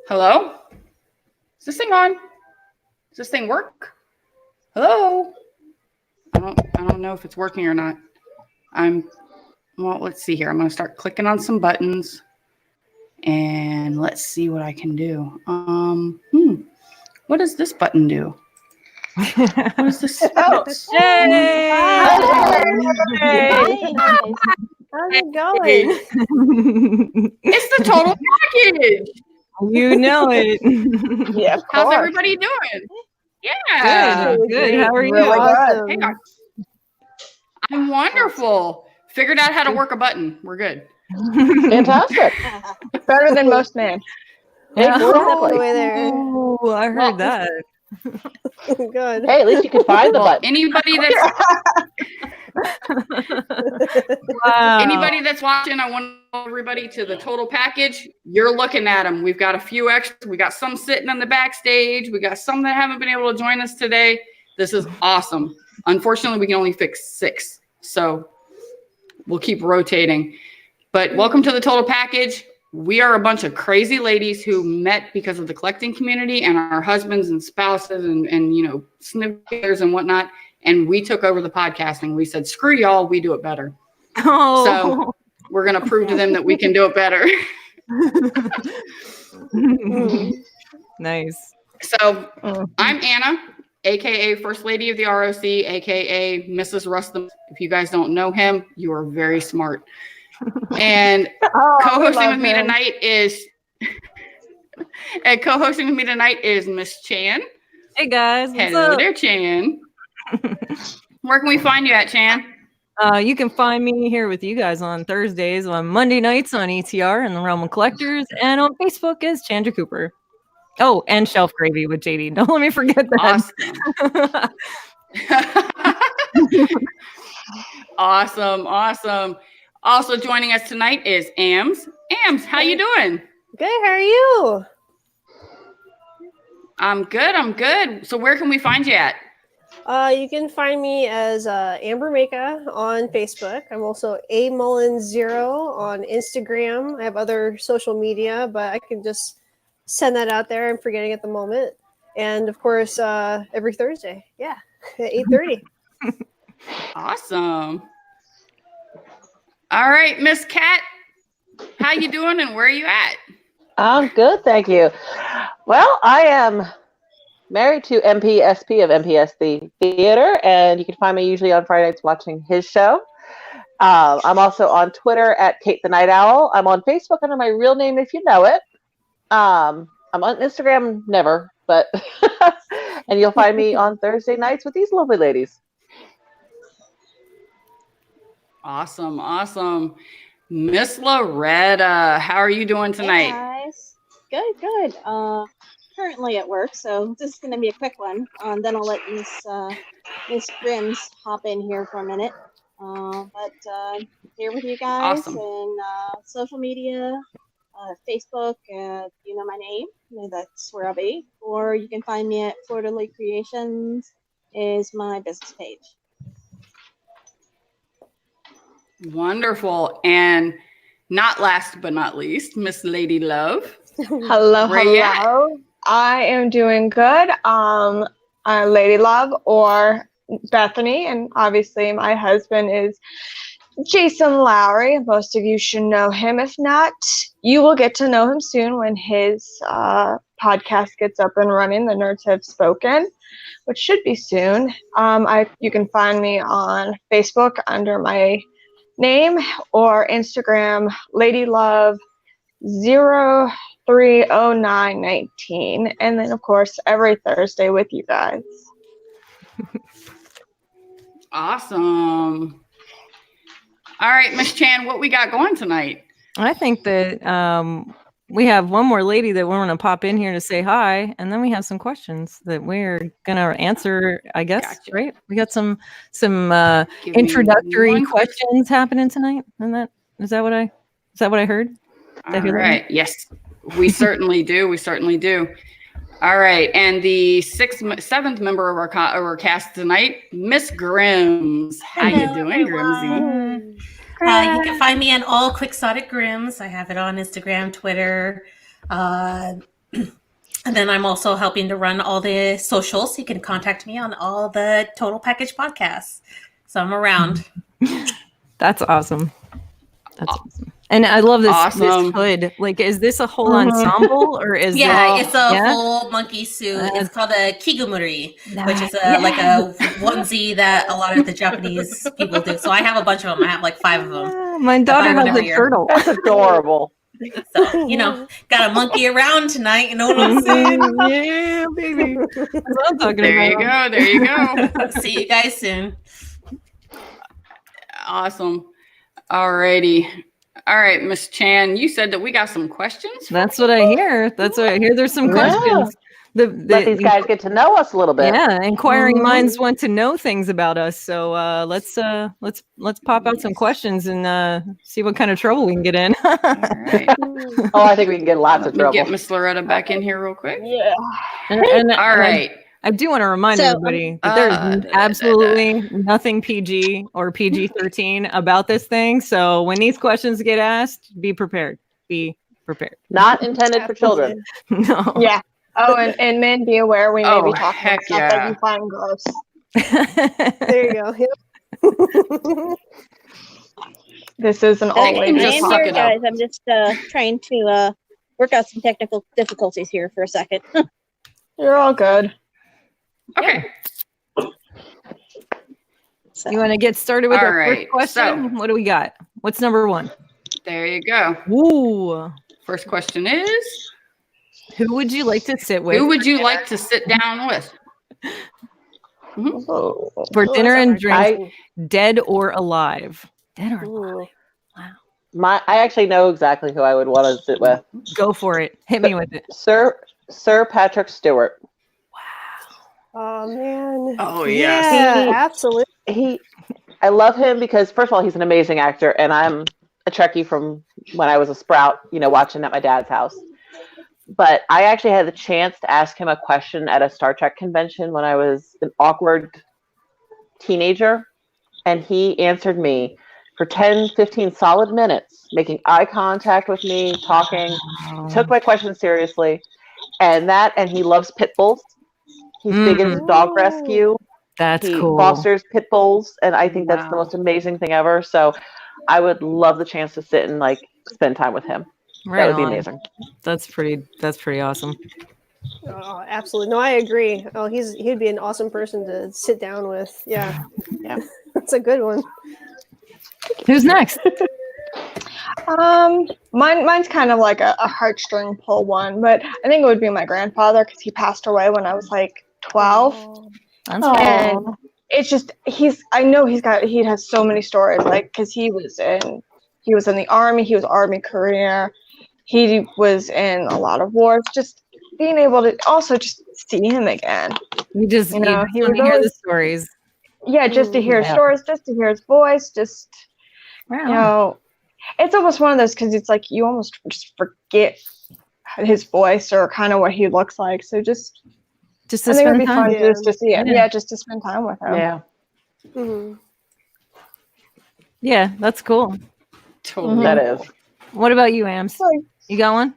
Hello? Is this thing on? Does this thing work? Hello? I don't know if it's working or not. Well, let's see here. I'm going to start clicking on some buttons and let's see what I can do. What does this button do? What is this? Hey! How's it going? It's the total package. You know it. Yeah, of course. How's everybody doing? Yeah. Good. How are you? Really awesome. Hey, I'm wonderful. Figured out how to work a button. We're good. Fantastic. Better than most men. Yeah. Exactly. Oh, I heard that. Good. Hey, at least you could find the button. Anybody that's watching, I want everybody to the total package. You're looking at them. We've got a few extras. We got some sitting on the backstage. We got some that haven't been able to join us today. This is awesome. Unfortunately, we can only fix 6, so we'll keep rotating. But welcome to the total package. We are a bunch of crazy ladies who met because of the collecting community and our husbands and spouses and you know, snippers and whatnot. And we took over the podcasting. We said, screw y'all, we do it better. Oh. So we're going to prove to them that we can do it better. Nice. So I'm Anna, AKA First Lady of the ROC, AKA Mrs. Rustum. If you guys don't know him, you are very smart. And co-hosting with me tonight is Miss Chan. Hey guys. Hello there, Chan. Where can we find you at, Chan? You can find me here with you guys on Thursdays, on Monday nights on ETR and the Realm of Collectors, and on Facebook as Chandra Cooper. Oh, and Shelf Gravy with JD. Don't let me forget that. Awesome. Awesome. Also joining us tonight is Ams. Ams, how you doing? Good. How are you? I'm good. So where can we find you at? You can find me as Amber Maka on Facebook. I'm also amullin0 on Instagram. I have other social media, but I can just send that out there. I'm forgetting at the moment. And of course, every Thursday, at 8:30. Awesome. All right, Miss Kat, how you doing and where are you at? I'm good, thank you. Well, I am married to MPSP of MPS the Theater, and you can find me usually on Friday nights watching his show. I'm also on Twitter at Kate the Night Owl. I'm on Facebook under my real name if you know it. I'm on Instagram, never, but and you'll find me on Thursday nights with these lovely ladies. Awesome. Miss Loretta, how are you doing tonight? Hey guys. Good. Currently at work, so this is going to be a quick one. Then I'll let Miss Grims hop in here for a minute. But here with you guys. Awesome. And social media, Facebook, you know my name, that's where I'll be. Or you can find me at Florida Lake Creations is my business page. Wonderful. And not last but not least, Miss Lady Love. Hello. I am doing good. I'm Lady Love or Bethany, and obviously my husband is Jason Lowry. Most of you should know him. If not, you will get to know him soon when his podcast gets up and running. The Nerds Have Spoken, which should be soon. You can find me on Facebook under my name or Instagram, Lady Love 030919, and then of course every Thursday with you guys. Awesome. All right, Miss Chan, what we got going tonight? I think that we have one more lady that we're going to pop in here to say hi, and then we have some questions that we're going to answer, I guess. Gotcha. Right? We got some introductory questions happening tonight. And is that what I heard? All right. Yes, we certainly do. All right, and the seventh member of our cast tonight, Miss Grims. How you doing, Grimsy? You can find me on all Quixotic Grims. I have it on Instagram, Twitter. And then I'm also helping to run all the socials. You can contact me on all the Total Package podcasts. So I'm around. That's awesome. That's awesome. And I love this hood. Like, is this a whole ensemble or is it's a full monkey suit. It's called a kigumuri, which is like a onesie that a lot of the Japanese people do. So I have a bunch of them. I have like 5 of them. My daughter has a turtle. That's adorable. So, got a monkey around tonight. You know what I'm saying? Yeah, baby. That's what I'm talking about. There you go. See you guys soon. Awesome. Alrighty. All right, Miss Chan, you said that we got some questions. That's what I hear. There's some questions. Let these guys get to know us a little bit. Yeah, inquiring minds want to know things about us. So let's pop out some questions and see what kind of trouble we can get in. All right. I think we can get lots of trouble. Get Miss Loretta back in here real quick. Yeah. All right. I do want to remind everybody that there's absolutely nothing PG or PG-13 about this thing. So when these questions get asked, be prepared. Be prepared. Not intended for children. No. Yeah. Oh, and men, be aware we may be talking about stuff that you find gross. There you go. This is an all ladies I am here, guys. I'm just trying to work out some technical difficulties here for a second. You're all good. Okay. So, you want to get started with our first question? What do we got? What's number 1? There you go. Ooh. First question is, who would you like to sit with? Who would you like to sit down with? For dinner and drinks, dead or alive? Dead or alive? Wow. I actually know exactly who I would want to sit with. Go for it. Hit me with it. Sir Patrick Stewart. Oh man. Oh yes. Yeah, absolutely. I love him because first of all, he's an amazing actor, and I'm a Trekkie from when I was a sprout, watching at my dad's house. But I actually had the chance to ask him a question at a Star Trek convention when I was an awkward teenager, and he answered me for 10, 15 solid minutes, making eye contact with me, talking, took my question seriously, and he loves pit bulls. He's big into dog rescue. That's cool. He fosters pit bulls, and I think that's the most amazing thing ever. So I would love the chance to sit and spend time with him. That would be amazing. That's pretty awesome. Oh, absolutely. No, I agree. Oh, he'd be an awesome person to sit down with. Yeah. Yeah. That's a good one. Who's next? Mine's kind of like a heartstring pull one, but I think it would be my grandfather because he passed away when I was like 12. And it's just I know he has so many stories, because he was in the army, he was Army career, he was in a lot of wars. Just being able to also just see him again. You just he would hear the stories. Yeah, just to hear stories, just to hear his voice, just it's almost one of those because it's like you almost just forget his voice or kind of what he looks like. So just to I think it would be fun time. just to see him. Yeah, just to spend time with him. Yeah. Mm-hmm. Yeah, that's cool. Totally. That is. What about you, Ams? You got one?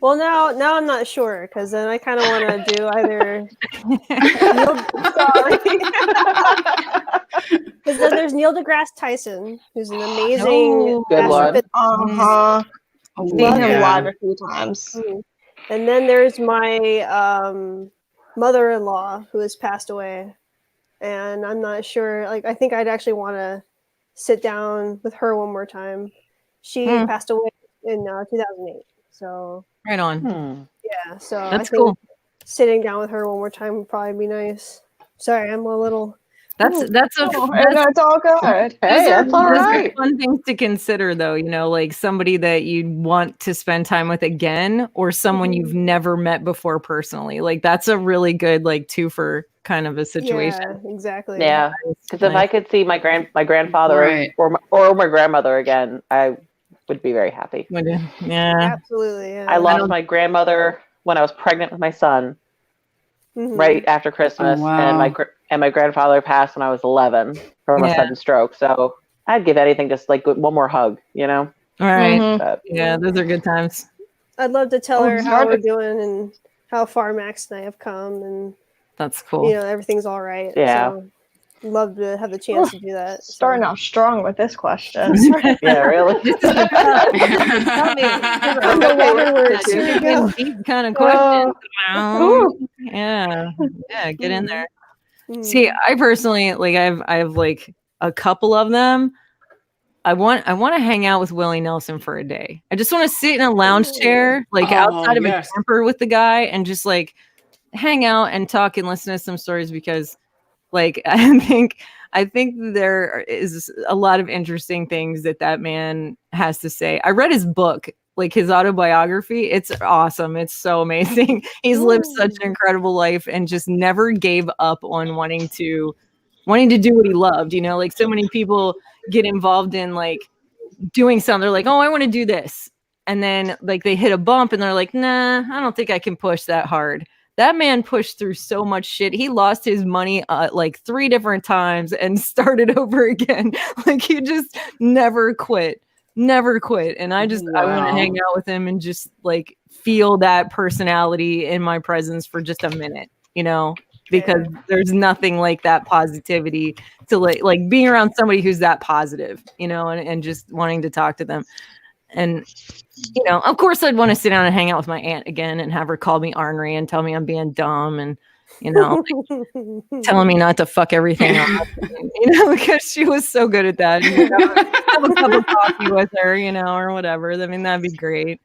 Well, now I'm not sure because then I kind of want to do either. Because then there's Neil deGrasse Tyson, who's an amazing good one. Seen him live a few times. And then there's my mother-in-law who has passed away, and I'm not sure. I think I'd actually want to sit down with her one more time. She passed away in 2008. So right on. Yeah, so that's I think cool. Sitting down with her one more time would probably be nice. Sorry, I'm a little. That's all good. Hey, that's all right. Fun things to consider, though. Like somebody that you'd want to spend time with again, or someone you've never met before personally. That's a really good twofer kind of a situation. Yeah, exactly. Yeah, because if I could see my grandfather or my grandmother again, I would be very happy. Yeah, absolutely. Yeah. I lost my grandmother when I was pregnant with my son, right after Christmas, and my grandfather passed when I was 11 from a sudden stroke. So I'd give anything just like one more hug, you know? All right. Mhm. But, Yeah, those are good times. I'd love to tell Oh, her it's how hard we're to- doing and how far Max and I have come, and That's cool. everything's all right. Yeah. So love to have the chance to do that. So. Starting off strong with this question. yeah, really. This is the Tell me. From the waterworks, here we go. Deep kind of question. Ooh. Yeah. Yeah, get in there. Mhm. See, I personally I have like a couple of them. I want to hang out with Willie Nelson for a day. I just want to sit in a lounge chair, like outside of a camper with the guy, and just like hang out and talk and listen to some stories, because like I think there is a lot of interesting things that man has to say. I read his book, like his autobiography. It's awesome. It's so amazing. He's lived such an incredible life and just never gave up on wanting to do what he loved. Like so many people get involved in like doing something. They're like, oh, I want to do this. And then like they hit a bump and they're like, nah, I don't think I can push that hard. That man pushed through so much shit. He lost his money like 3 different times and started over again. Like he just never quit. And I want to hang out with him and just like feel that personality in my presence for just a minute, because there's nothing like that positivity to like being around somebody who's that positive, and just wanting to talk to them. And of course I'd want to sit down and hang out with my aunt again and have her call me ornery and tell me I'm being dumb and like, telling me not to fuck everything up, because she was so good at that. Have a cup of coffee with her, or whatever. I mean, that'd be great.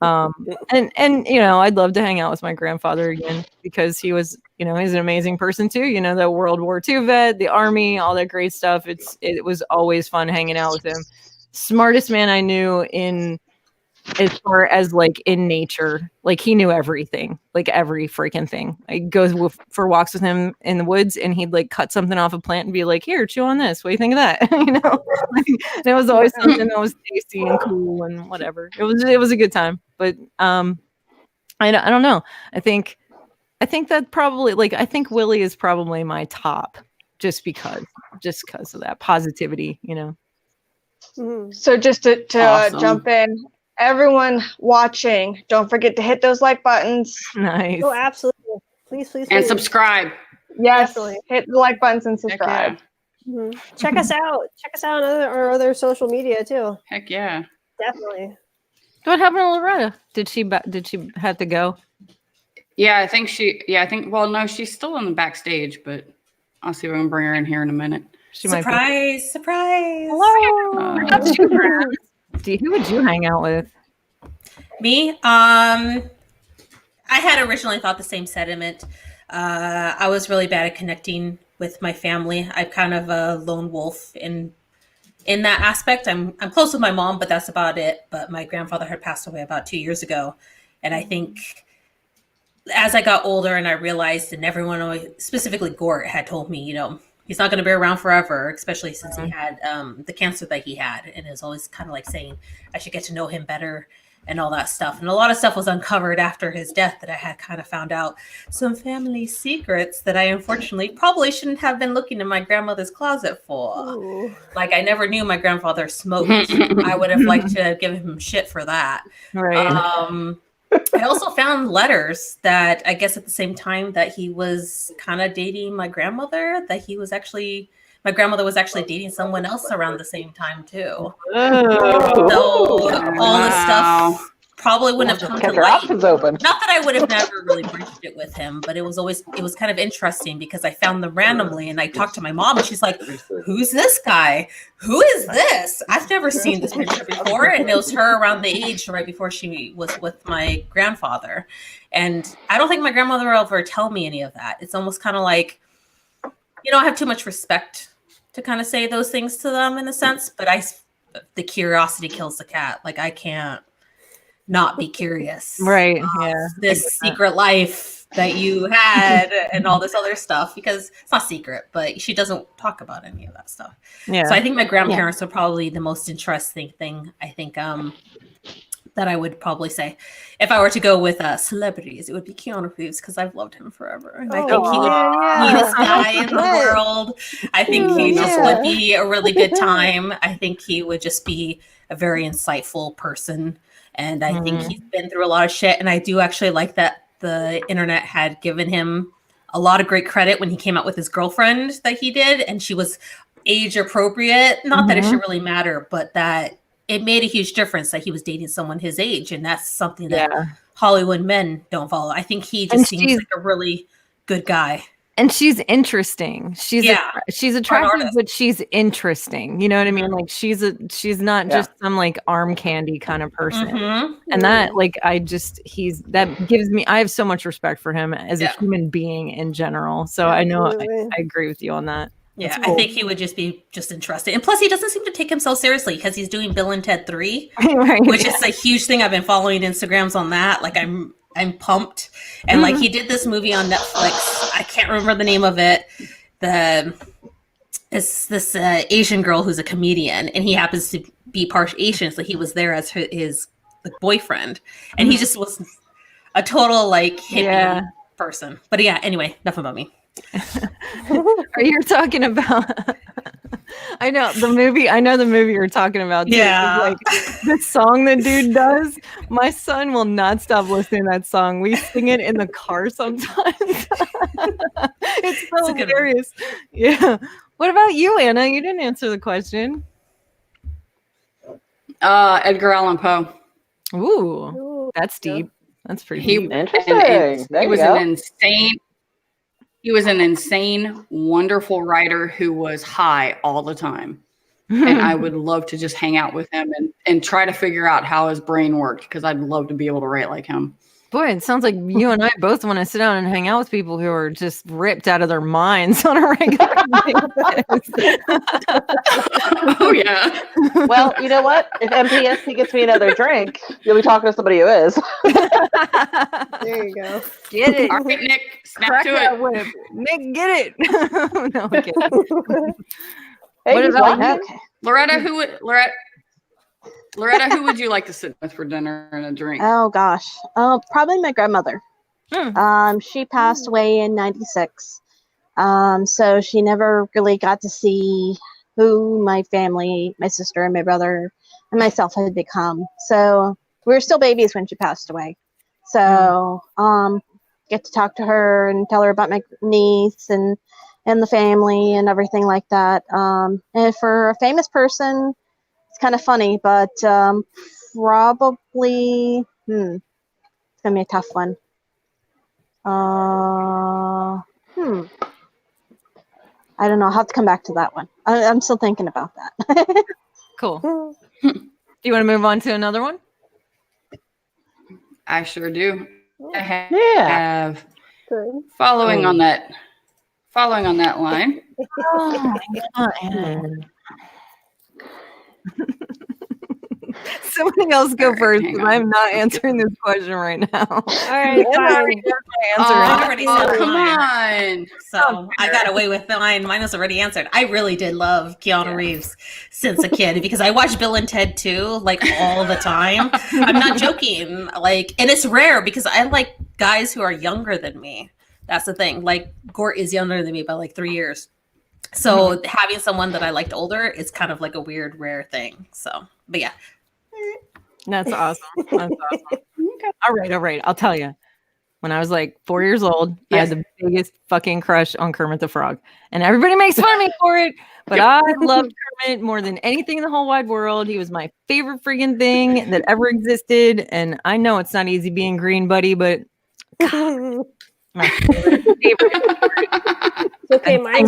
And I'd love to hang out with my grandfather again, because he was, he's an amazing person too. The World War II vet, the Army, all that great stuff. It was always fun hanging out with him. Smartest man I knew as far as like in nature. Like he knew everything, like every freaking thing. I go for walks with him in the woods, and he'd like cut something off a plant and be like, here, chew on this. What do you think of that? And it was always something that was tasty and cool and whatever. It was a good time. But I don't know. I think that probably, like, I think Willie is probably my top, just because of that positivity, So just to Awesome. jump in, everyone watching, don't forget to hit those like buttons. Nice. Oh, absolutely. Please. And subscribe. Yes, Definitely. hit the like buttons and Heck subscribe. yeah. Mhm. Check us out. Check us out on our other social media too. Heck yeah. Definitely. What happened to Loretta? Did she have to go? Well, no, she's still in the backstage, but I'll see if I can bring her in here in a minute. She might Surprise! Hello. Who would you hang out with? Me? I had originally thought the same sentiment. I was really bad at connecting with my family. I'm kind of a lone wolf in that aspect. I'm close with my mom, but that's about it. But my grandfather had passed away about 2 years ago, and I think as I got older and I realized, and everyone, specifically Gort, had told me, he's not going to be around forever, especially since he had the cancer that he had, and it was always kind of like saying I should get to know him better and all that stuff. And a lot of stuff was uncovered after his death that I had kind of found out some family secrets that I unfortunately probably shouldn't have been looking in my grandmother's closet for. Ooh. Like I never knew my grandfather smoked. I would have liked to have given him shit for that. Right. I also found letters that I guess at the same time that he was kind of dating my grandmother, that my grandmother was actually dating someone else around the same time too. So all the stuff probably wouldn't have come to Kept your light. options open. Not that I would have never really breached it with him, but it was kind of interesting because I found them randomly and I talked to my mom and she's like, who's this guy? Who is this? I've never seen this picture before. And it was her around the age right before she was with my grandfather. And I don't think my grandmother will ever tell me any of that. It's almost kind of like, I have too much respect to kind of say those things to them in a sense, but the curiosity kills the cat. Like I can't not be curious. Right. Yeah. This secret life that you had and all this other stuff, because it's not secret, but she doesn't talk about any of that stuff. Yeah. So I think my grandparents are probably the most interesting thing. I think the that I would probably say. If I were to go with celebrities, it would be Keanu Reeves because I've loved him forever. And I think he would be this guy in the world. I think he just would be a really good time. I think he would just be a very insightful person. And I think he's been through a lot of shit. And I do actually like that the internet had given him a lot of great credit when he came out with his girlfriend that he did. And she was age appropriate. Not that it should really matter, but that it made a huge difference that he was dating someone his age. And that's something that Hollywood men don't follow. I think he just seems like a really good guy. And she's interesting. She's attractive, but she's interesting. You know what I mean? Like she's not just some like arm candy kind of person. And that that gives me, I have so much respect for him as a human being in general. So I know I agree with you on that. Yeah, cool. I think he would just be interested. And plus he doesn't seem to take himself seriously because he's doing Bill and Ted 3, which is a huge thing. I've been following Instagrams on that. Like I'm pumped. And like he did this movie on Netflix. I can't remember the name of it. It's this Asian girl who's a comedian and he happens to be part Asian. So he was there as his boyfriend. And he just was a total like hippie person. But yeah, anyway, enough about me. Are you talking about I know the movie you're talking about too. Yeah, like the song the dude does, my son will not stop listening to that song. We sing it in the car sometimes. It's so hilarious. Yeah. What about you, Anna? You didn't answer the question. Edgar Allan Poe. Ooh, that's deep. That's pretty deep. Interesting. He was an insane, wonderful writer who was high all the time. And I would love to just hang out with him and try to figure out how his brain worked because I'd love to be able to write like him. Boy, it sounds like you and I both want to sit down and hang out with people who are just ripped out of their minds on a regular basis. Oh, yeah. Well, you know what? If MPSP gets me another drink, you'll be talking to somebody who is. There you go. Get it. All right, Nick, snap to it. Whip. Nick, get it. No, I'm kidding. Hey, what about you? Okay. Loretta, who would you like to sit with for dinner and a drink? Oh gosh, probably my grandmother. She passed away in '96, so she never really got to see who my family, my sister and my brother and myself had become. So we were still babies when she passed away. So get to talk to her and tell her about my niece and the family and everything like that. And for a famous person, it's kind of funny, but probably it's gonna be a tough one. I don't know. I'll have to come back to that one. I'm still thinking about that. Cool. Do you want to move on to another one? I sure do. I have Good. following on that line. Oh my God. Somebody else go first because I'm not answering this question right now. All right, fine. Come on. So I got away with mine. Mine was already answered. I really did love Keanu Reeves since a kid because I watched Bill and Ted 2 like all the time. I'm not joking. Like, and it's rare because I like guys who are younger than me. That's the thing. Like Gort is younger than me by like 3 years. So having someone that I liked older is kind of like a weird, rare thing. So, but yeah. That's awesome. That's awesome. Okay. All right. I'll tell you. When I was like 4 years old, I had the biggest fucking crush on Kermit the Frog. And everybody makes fun of me for it. But I loved Kermit more than anything in the whole wide world. He was my favorite freaking thing that ever existed. And I know it's not easy being green, buddy, but God, my favorite. Okay, I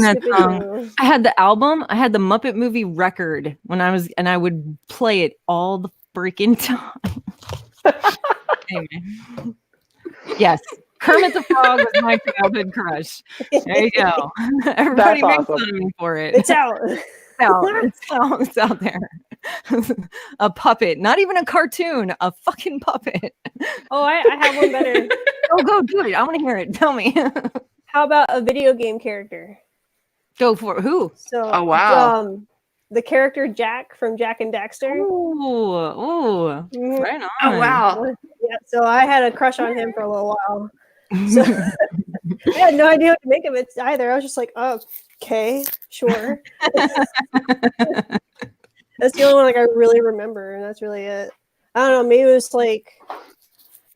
had the album. I had the Muppet movie record when I was, and I would play it all the freaking time. Anyway. Yes, Kermit the Frog was my childhood crush. There you go. Everybody makes fun of me for it. It's out. It's out there. A puppet, not even a cartoon, a fucking puppet. Oh, I have one better. Oh, go do it. I want to hear it. Tell me. How about a video game character? Go for it. Who? So, oh wow. the character Jack from Jack and Daxter. Ooh, Mhm. right on. Oh wow. Yeah, so I had a crush on him for a little while. So I had no idea what to make of it either. I was just like, oh, okay, sure. That's the only one like I really remember, and that's really it. I don't know, maybe it was like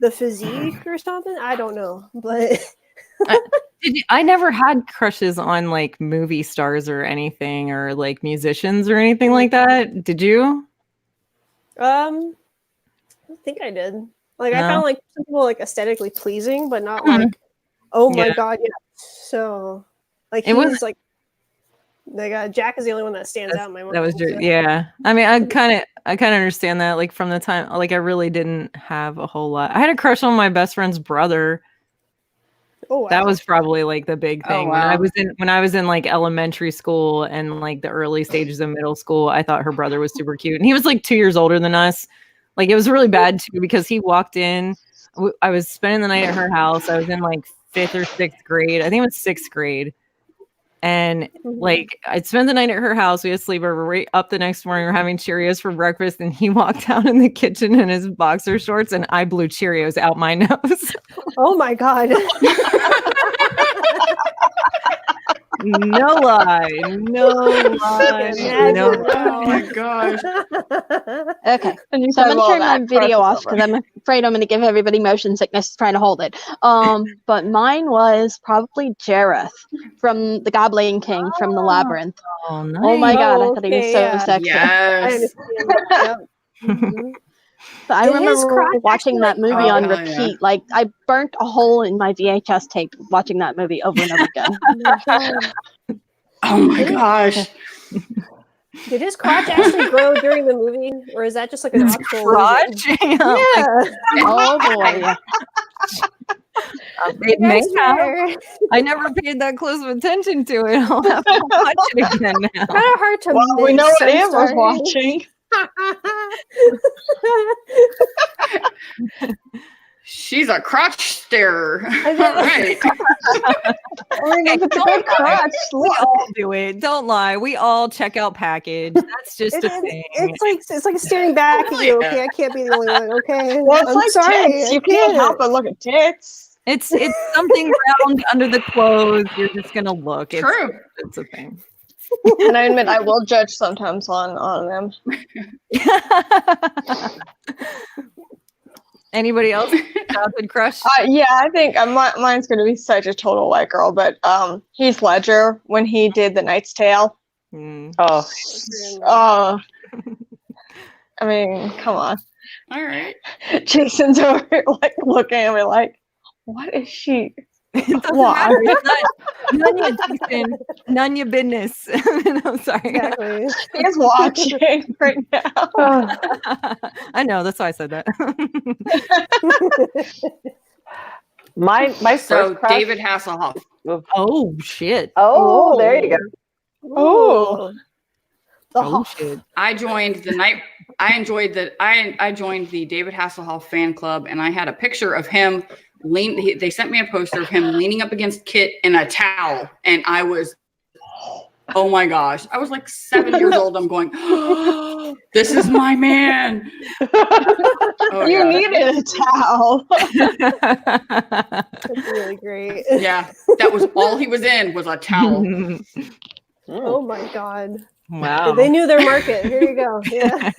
the physique or something. I don't know, but I never had crushes on like movie stars or anything, or like musicians or anything like that. Did you? I think I did. Like I No. found like some people like aesthetically pleasing, but not like, oh my Yeah. god, yeah. So like It was- he's like Jack is the only one that stands out in my mind. That was so. yeah. I mean, I kind of understand that. Like from the time, like I really didn't have a whole lot. I had a crush on my best friend's brother. Oh wow. That was probably like the big Oh, thing wow. when I was in like elementary school and like the early stages of middle school. I thought her brother was super cute, and he was like 2 years older than us. Like it was really bad too because he walked in. I was spending the night at her house. I was in like 5th or 6th grade. I think it was 6th grade. And like I'd spend the night at her house. We had sleepover. Right up the next morning, we're having Cheerios for breakfast, and he walked out in the kitchen in his boxer shorts, and I blew Cheerios out my nose. Oh my god. No lie, no lie, no Imagine. Oh my gosh. Okay. And you So I'm said, gonna well, turn my that video crush off is because I'm afraid I'm gonna give everybody motion sickness trying to hold it. But mine was probably Jareth from the Goblin King from the Labyrinth. Oh, nice. Oh my god, I Oh, thought he was okay, so yeah. sexy. I Yes. understand. Yep. Mhm. But I Did his remember crotch watching that actually, movie Oh, on hell repeat. yeah. Like I burnt a hole in my VHS tape watching that movie over and over again. Oh my god. Oh my gosh. Did his crotch actually grow during the movie, or is that just like an His optional crotch? illusion? Yeah, like, Yeah. Oh boy, yeah. it may That's have. fair. I never paid that close of attention to it. I'll have to watch it again now. Kind of hard to Well, we miss. know what I'm Amber's sorry. watching. She's a crotch starer. All know. right. I mean, if it's a good crotch, We all do it. Don't lie. We all check out package. That's just a thing. It's like staring back at you. Okay, I can't be the only one. Okay, well, it's I'm like sorry. tits. I You can't help but look at tits. It's something round under the clothes. You're just gonna look. True. It's a thing. And I admit I will judge sometimes on them. Anybody else? Childhood crush? Yeah, I think mine's going to be such a total white girl, but Heath Ledger when he did The Knight's Tale. Mm. Oh, Oh, I mean, come on. All right. Jason's over here, like looking at me like, what is she? It doesn't Why? matter. None your Jason, none your business. I'm sorry. Exactly. He's watching right now. I know. That's why I said that. my So first crush. David Hasselhoff. Oh shit. Oh, there you go. Oh. Oh shit. I joined the night. I enjoyed the. I joined the David Hasselhoff fan club, and I had a picture of him. They sent me a poster of him leaning up against Kit in a towel, and I was, oh my gosh! I was like 7 years old. I'm going, oh, this is my man. Oh, You yeah. needed a towel. That's really great. Yeah, that was all he was in was a towel. Oh my god. Wow. They knew their market. Here you go. Yeah.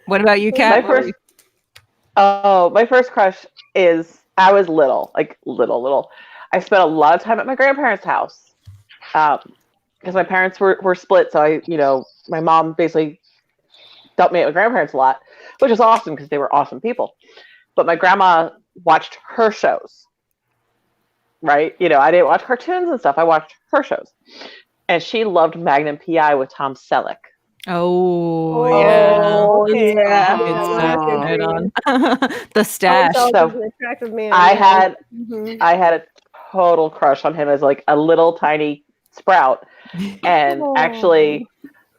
What about you, Kat? My first crush is I was little. I spent a lot of time at my grandparents' house because my parents were split. So my mom basically dumped me at my grandparents a lot, which was awesome because they were awesome people. But my grandma watched her shows, right? I didn't watch cartoons and stuff. I watched her shows. And she loved Magnum P.I. with Tom Selleck. Oh, okay. yeah. Right on. The stash. Tom Selleck So, is an attractive man. I yeah. had a total crush on him as like a little tiny sprout. And actually,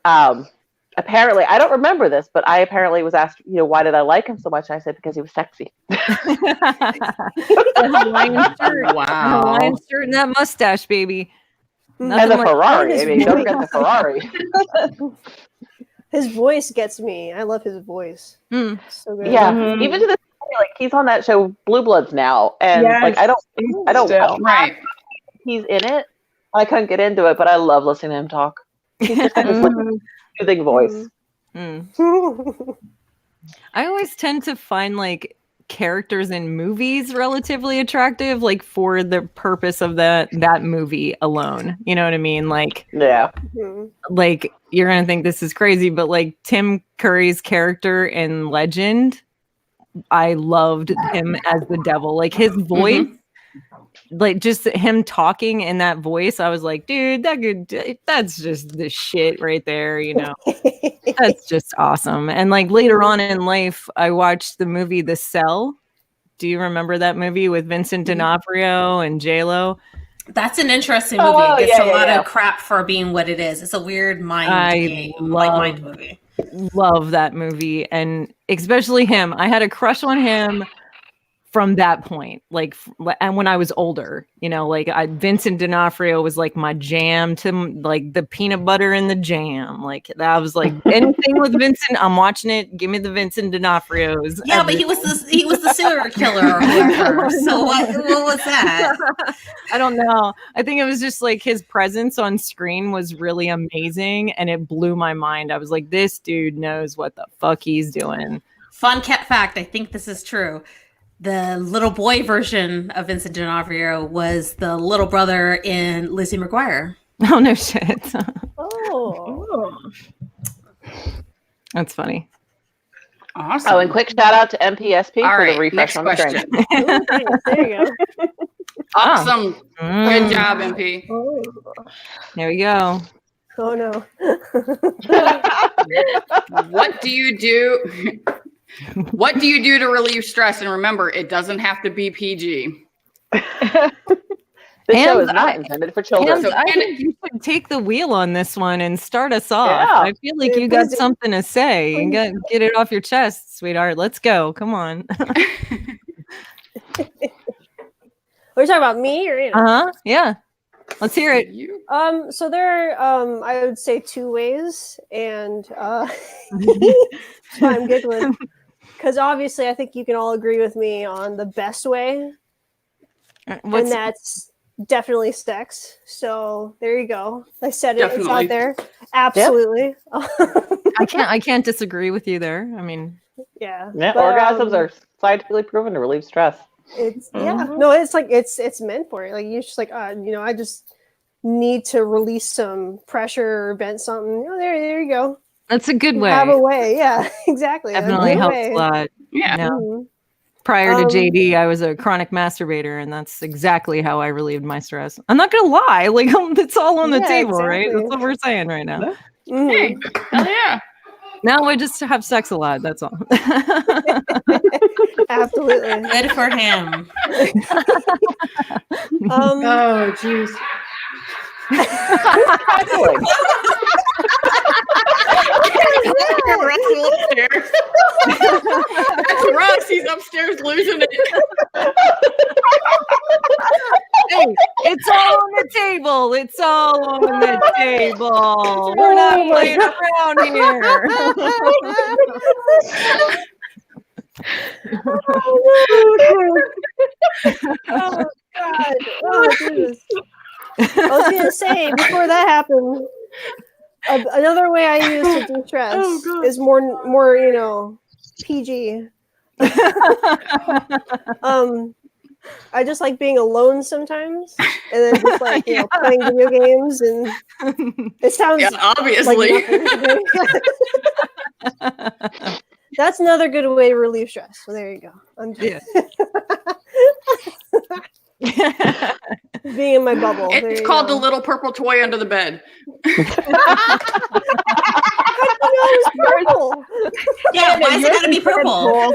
apparently, I don't remember this, but I apparently was asked, why did I like him so much? And I said, because he was sexy. The Hawaiian shirt. Wow. The Hawaiian shirt and that mustache, baby. And the like Ferrari. his I mean, don't forget the voice. Ferrari. His voice gets me. I love his voice. Hmm. So good. Yeah, Mhm. even to this day, like he's on that show Blue Bloods now, and like I don't still. Right. he's in it. I couldn't get into it, but I love listening to him talk. He's just got this like Mhm. soothing voice. Mm. I always tend to find like characters in movies relatively attractive, like for the purpose of that movie alone. You know what I mean? Like Yeah. you're gonna think this is crazy, but like Tim Curry's character in Legend, I loved him as the devil. Like his voice, like just him talking in that voice, I was like, dude, that's just the shit right there, you know. That's just awesome. And like later on in life, I watched the movie The Cell. Do you remember that movie with Vincent D'Onofrio and J-Lo? That's an interesting movie. Oh, It gets yeah, a lot yeah. of crap for being what it is. It's a weird mind I mind movie. love that movie, and especially him. I had a crush on him from that point, like, and when I was older, you know, like Vincent D'Onofrio was like my jam to like the peanut butter and the jam. Like that was like anything with Vincent, I'm watching it. Give me the Vincent D'Onofrios. Yeah, but he was the serial killer or whatever. So what was that? I don't know. I think it was just like his presence on screen was really amazing, and it blew my mind. I was like, this dude knows what the fuck he's doing. Fun cat fact, I think this is true. The little boy version of Vincent D'Onofrio was the little brother in Lizzie McGuire. Oh no shit. Oh. That's funny. Awesome. Oh, and quick shout out to MPSP All for right, the refresh next on the screen. question. Ooh, thanks. There you go. Awesome. Good Mm. job, MP. Oh, There we go. oh no. What do you do? What do you do to relieve stress? And remember, it doesn't have to be PG. This show is And not intended for children. Hams, I think you should take the wheel on this one and start us off. Yeah. I feel like you got something to say. You got get it off your chest, sweetheart. Let's go. Come on. Are you talking about me or Anna? Uh-huh. Yeah. Let's hear it. You? So there are, I would say 2 ways, and I'm giggling because obviously I think you can all agree with me on the best way, and that's definitely sex. So there you go. I said it. Definitely. It's out there. Absolutely. I can't disagree with you there. I mean, Yeah. Yeah, But, orgasms are scientifically proven to relieve stress. It's no, it's like it's meant for it. Like you're just like, you know, I just need to release some pressure or vent something. Oh, there you go. that's a good way. Have a way. Yeah, exactly. Definitely Have a helps way. a lot. Yeah. No. Mhm. Prior to JD, I was a chronic masturbator, and that's exactly how I relieved my stress. I'm not gonna lie, like it's all on the Yeah, table, right? exactly. That's what we're saying right now. Mhm. Hey, hell yeah. Now I just have sex a lot. That's all. Absolutely. Good for him. Oh, jeez. Russell upstairs. That's Russ. He's upstairs losing it. Hey, it's all on the table. It's all on the table. We're not Oh my playing around here. Oh God. Oh Jesus. I was gonna say before that happened, another way I use to de-stress is more you know PG. I just like being alone sometimes, and then just like you know playing video games, and it sounds Yeah, obviously. like nothing. That's another good way to relieve stress. So there you go. I'm just being in my bubble. There It's you called go. the little purple toy under the bed. Purple. Yeah, why is it gotta be purple? I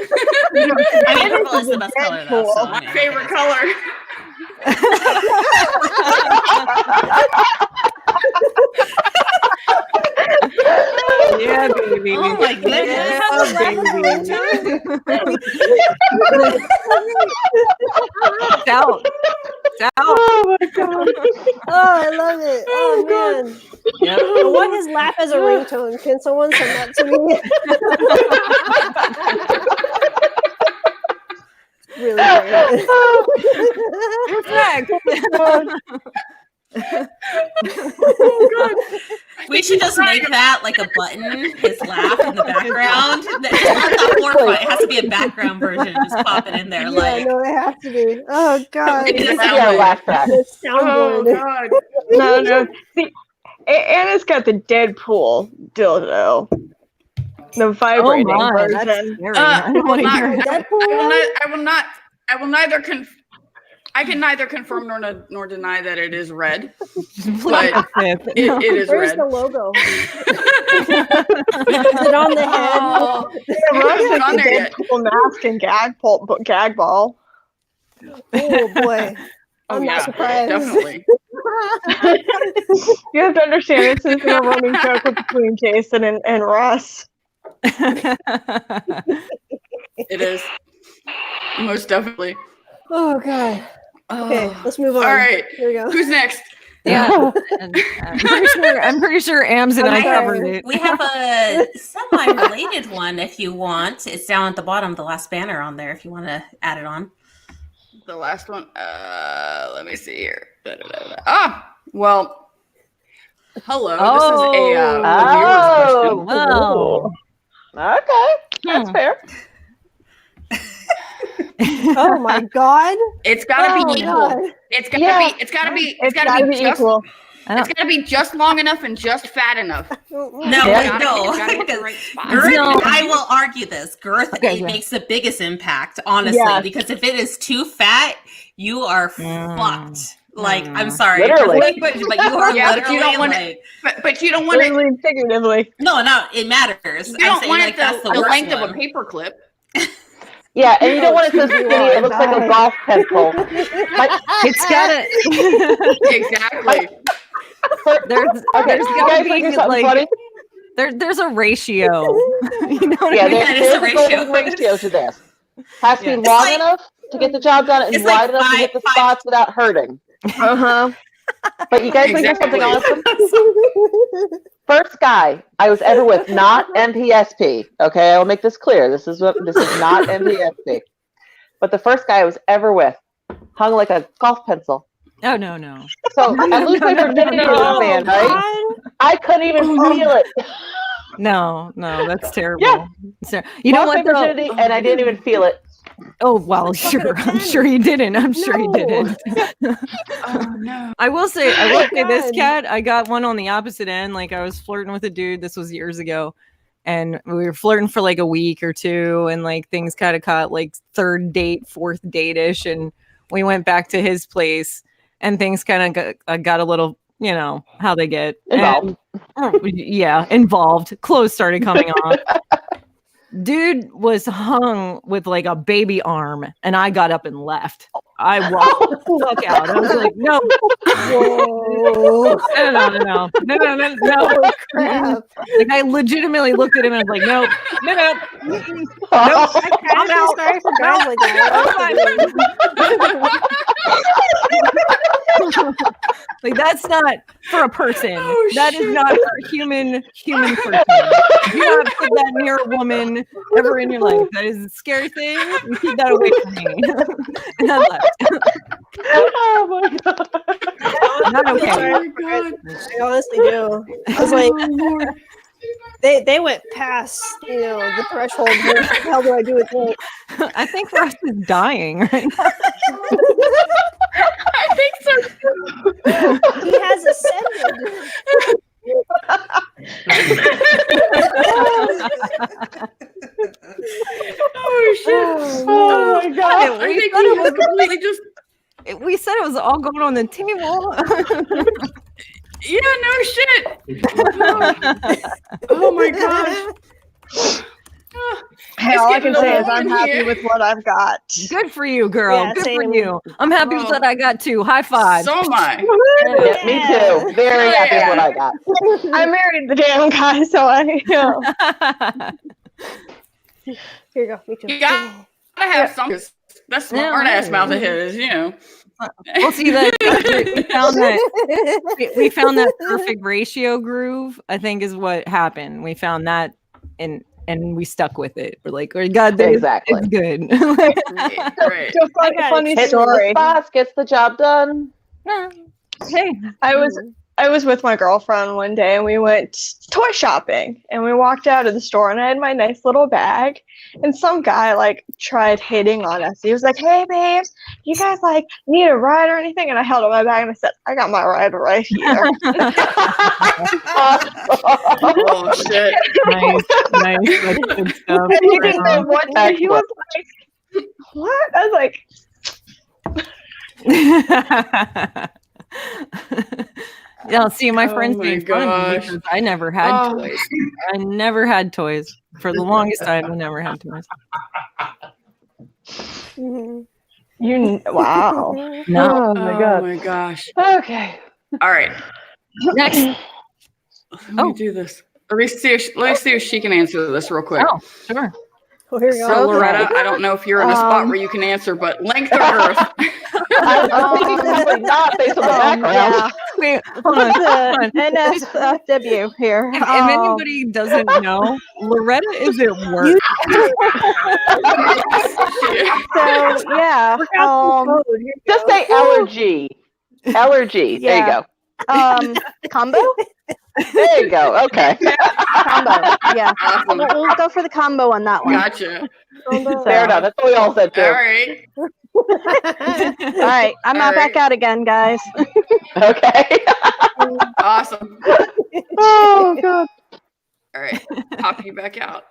mean, purple is the best color, though. So, My favorite color. Yeah, baby. Oh my goodness. Yeah, baby. It's out. It's out. Oh I love it. Oh, man. Yep. I want his laugh as a ringtone. Can someone send that to me? Really great. We should just make that like a button, his laugh in the background. Just not the forefront. It has to be a background version. Just pop it in there. Yeah, Like, no, it has to be. Oh, God. It is Yeah, laugh track. It's Oh soundboard. God. No. See, Anna's got the Deadpool dildo. The vibrating that's version. scary. I don't want to hear it. I can neither confirm nor deny that it is red. But it is Where's red. the logo? Is it on the head? Oh, Russ it's is on the there yet. Deadpool mask and gag ball. Oh, boy. Oh I'm yeah, not surprised. definitely. You have to understand this has been a running joke between Jason and Russ. It is most definitely. Oh, God. Okay, Oh. let's move on. All right, Here we go. who's next? Yeah. And, I'm pretty sure Ams and I Okay. covered it. we have a semi-related one if you want. It's down at the bottom, the last banner on there if you want to add it on. The last one. Let me see here. Ah, well. Hello. This is a viewer's question. Oh. Okay, that's fair. Oh, my God. It's gotta Oh, be equal. God. It's gotta Yeah. be. It's gotta be. It's gotta be just. equal. It's gotta be just long enough and just fat enough. No, Yeah. no. It's gotta hit the right spot. Girth, No. I will argue this. Girth Okay, yeah. makes the biggest impact, honestly, Yes. because if it is too fat, you are fucked. Like, I'm sorry, Literally. but you are Yeah, but literally you don't want like, But you don't want it. Literally and figuratively. no, it matters. You I'm don't saying want like it that's the the worst length of one. a paper clip. Yeah, and you don't want it so skinny it looks like a golf pencil. It's gotta. Exactly. there's Okay, there's you gotta guys be want to do something like funny? there's a ratio. You know what Yeah, I mean? That is there's a a golden ratio. ratio to this. Has to Yeah. be It's long like- enough to get the job done and it's wide like enough to hit the five- spots without hurting. Uh-huh. But you guys think there's something Exactly. awesome? First guy I was ever with, not MPSP. Okay, I will make this clear. This is not MPSP. But the first guy I was ever with hung like a golf pencil. Oh no. So I lose my virginity to this man, right? I couldn't even feel it. No, that's terrible. Yeah. So, you know Lost what my though? virginity and I didn't even feel it. Oh well, sure. I'm sure he didn't. I'm sure he didn't. Oh no. I will say this God. cat, I got one on the opposite end. Like I was flirting with a dude, this was years ago, and we were flirting for like a week or two, and like things kind of caught like third date, fourth date-ish, and we went back to his place and things kind of got a little, you know, how they get. Involved. Yeah, involved. Clothes started coming off. Dude was hung with like a baby arm, and I got up and left. I walked the fuck out. I was like, no. Whoa. No. Crap. Like I legitimately looked at him and I was like, no. I kind of feel sorry for guys like that. Like that's not for a person. Oh, That is shit. not for a human person. You not put that near a woman ever in your life. That is a scary thing. You keep that away from me. And I left. Oh my god. Not okay. Sorry for guys. I honestly do. I was like, they went past, the threshold. What the hell do I do with that? I think Russ is dying right now. I think so. He has ascended. Oh shit. Oh my god. I think he was completely just. We said it was all going on the table. Yeah, no shit. Oh my gosh. Hey, It's all I getting can say a is I'm little happy here. with what I've got. Good for you, girl. Yeah, Good for same. you. I'm happy with what I got too. High five. So am I. Yeah, me too. Very happy with what I got. I married the damn guy, so Here you go. Me too. You gotta have some. That smart ass mouth of his, you know. We'll see that we found that perfect ratio groove, I think, is what happened. We found that and we stuck with it. We're like, oh God, Exactly. it's good. Right. So funny Hitting story. the spots gets the job done. Hey, I was with my girlfriend one day and we went toy shopping and we walked out of the store and I had my nice little bag and some guy like tried hitting on us. He was like, "Hey babes, you guys like need a ride or anything?" And I held up my bag and I said, "I got my ride right here." Oh shit. nice. That's good stuff. And he didn't know what to, he was like, "What?" I was like, yeah, see, my friends my made fun of me gosh. because I never had toys. I never had toys. For the longest time, I never had toys. wow. No. Oh my god. Oh my gosh. Okay. All right. Next. Let me do this. Let me see if she can answer this real quick. Oh, sure. Well, here we So go. Loretta, I don't know if you're in a spot where you can answer, but length or girth? I'm not based on the background. Wait, hold on. NSFW here. If anybody doesn't know, Loretta is at work. So yeah, Just say allergy. Allergy. Yeah. There you go. Combo. There you go. Okay. Combo. Yeah. Awesome. We'll go for the combo on that one. Gotcha. Fair enough. That's what we all said too. All right. All right, I'm All not back right. out again, guys. Okay. Awesome. Oh god. All right. Pop you back out.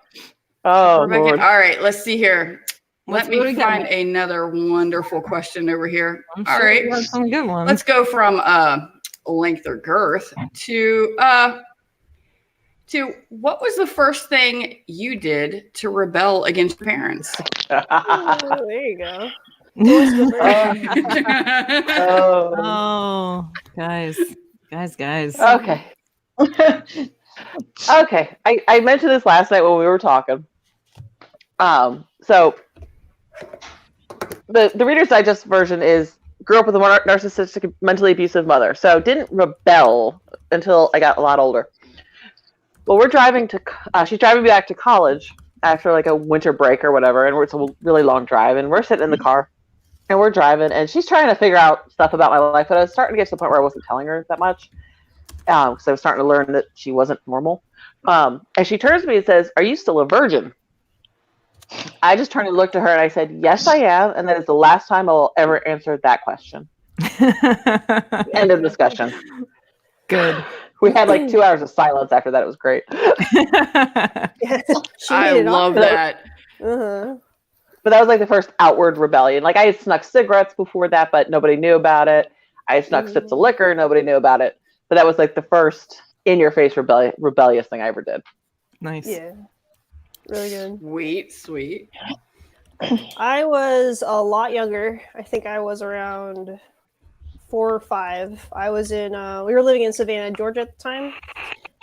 Oh We're back in. Lord. All right. Let's see here. Let's Let go me to find Kevin. another wonderful question over here. I'm All sure right. we have some good ones. Let's go from length or girth to what was the first thing you did to rebel against your parents? Oh, there you go. Oh. Oh, guys. Okay. Okay. I mentioned this last night when we were talking. So the Reader's Digest version is grew up with a narcissistic, mentally abusive mother. So didn't rebel until I got a lot older. Well, we're driving to, she's driving me back to college after like a winter break or whatever. And it's a really long drive. And we're sitting in the car and we're driving and she's trying to figure out stuff about my life. But I was starting to get to the point where I wasn't telling her that much. Because I was starting to learn that she wasn't normal. And she turns to me and says, "Are you still a virgin?" I just turned and looked at her and I said, "Yes, I am. And that is the last time I will ever answer that question." End of discussion. Good. We had like 2 hours of silence after that. It was great. I love that. Uh-huh. But that was like the first outward rebellion. Like I had snuck cigarettes before that, but nobody knew about it. I had snuck sips of liquor. Nobody knew about it. But that was like the first in-your-face rebellious thing I ever did. Nice. Yeah. Really good. Sweet. I was a lot younger. I think I was around 4 or 5. I was in, we were living in Savannah, Georgia at the time.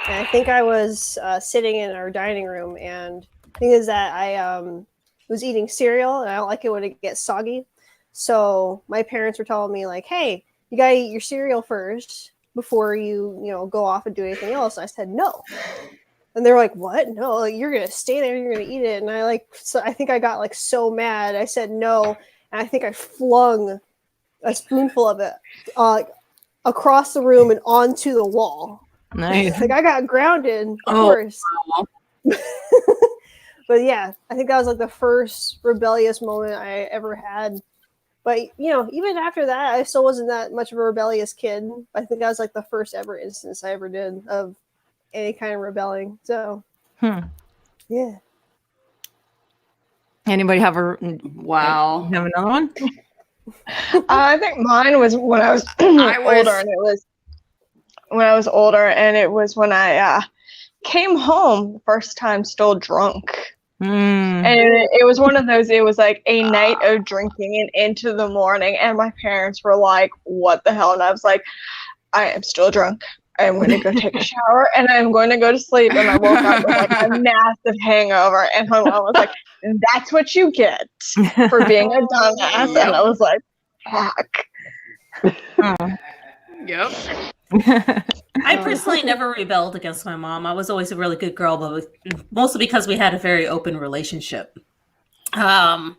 And I think I was sitting in our dining room. And the thing is that I was eating cereal and I don't like it when it gets soggy. So my parents were telling me like, "Hey, you got to eat your cereal first before you go off and do anything else." And I said, "No." And they're like, "What? No, like, you're going to stay there. You're going to eat it." And I think I got like so mad. I said no. And I think I flung a spoonful of it across the room and onto the wall. Nice. Like I got grounded, of course. But yeah, I think that was like the first rebellious moment I ever had. But even after that, I still wasn't that much of a rebellious kid. I think that was like the first ever instance I ever did of any kind of rebelling. So yeah. Anybody have Wow. have another one? I think mine was when I was older, and it was when I was older, and it was when I came home the first time still drunk. And it was one of those, it was like a night of drinking and into the morning, and my parents were like, "What the hell?" And I was like, "I am still drunk. I'm going to go take a shower and I'm going to go to sleep. And I woke up with like a massive hangover. And my mom was like, that's what you get for being a dumbass. Yep. And I was like, fuck. Yep. I personally never rebelled against my mom. I was always a really good girl, but mostly because we had a very open relationship. I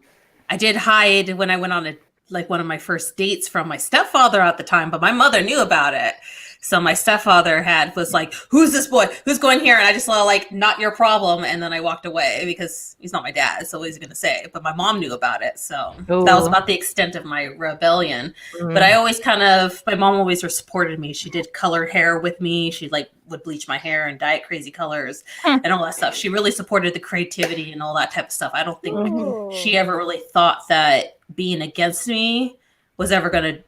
did hide when I went on one of my first dates from my stepfather at the time, but my mother knew about it. So my stepfather was like, "Who's this boy? Who's going here?" And I just like, "Not your problem." And then I walked away because he's not my dad. So what is he going to say? But my mom knew about it. So that was about the extent of my rebellion. But I always my mom always supported me. She did color hair with me. She would bleach my hair and dye it crazy colors and all that stuff. She really supported the creativity and all that type of stuff. I don't think she ever really thought that being against me was ever going to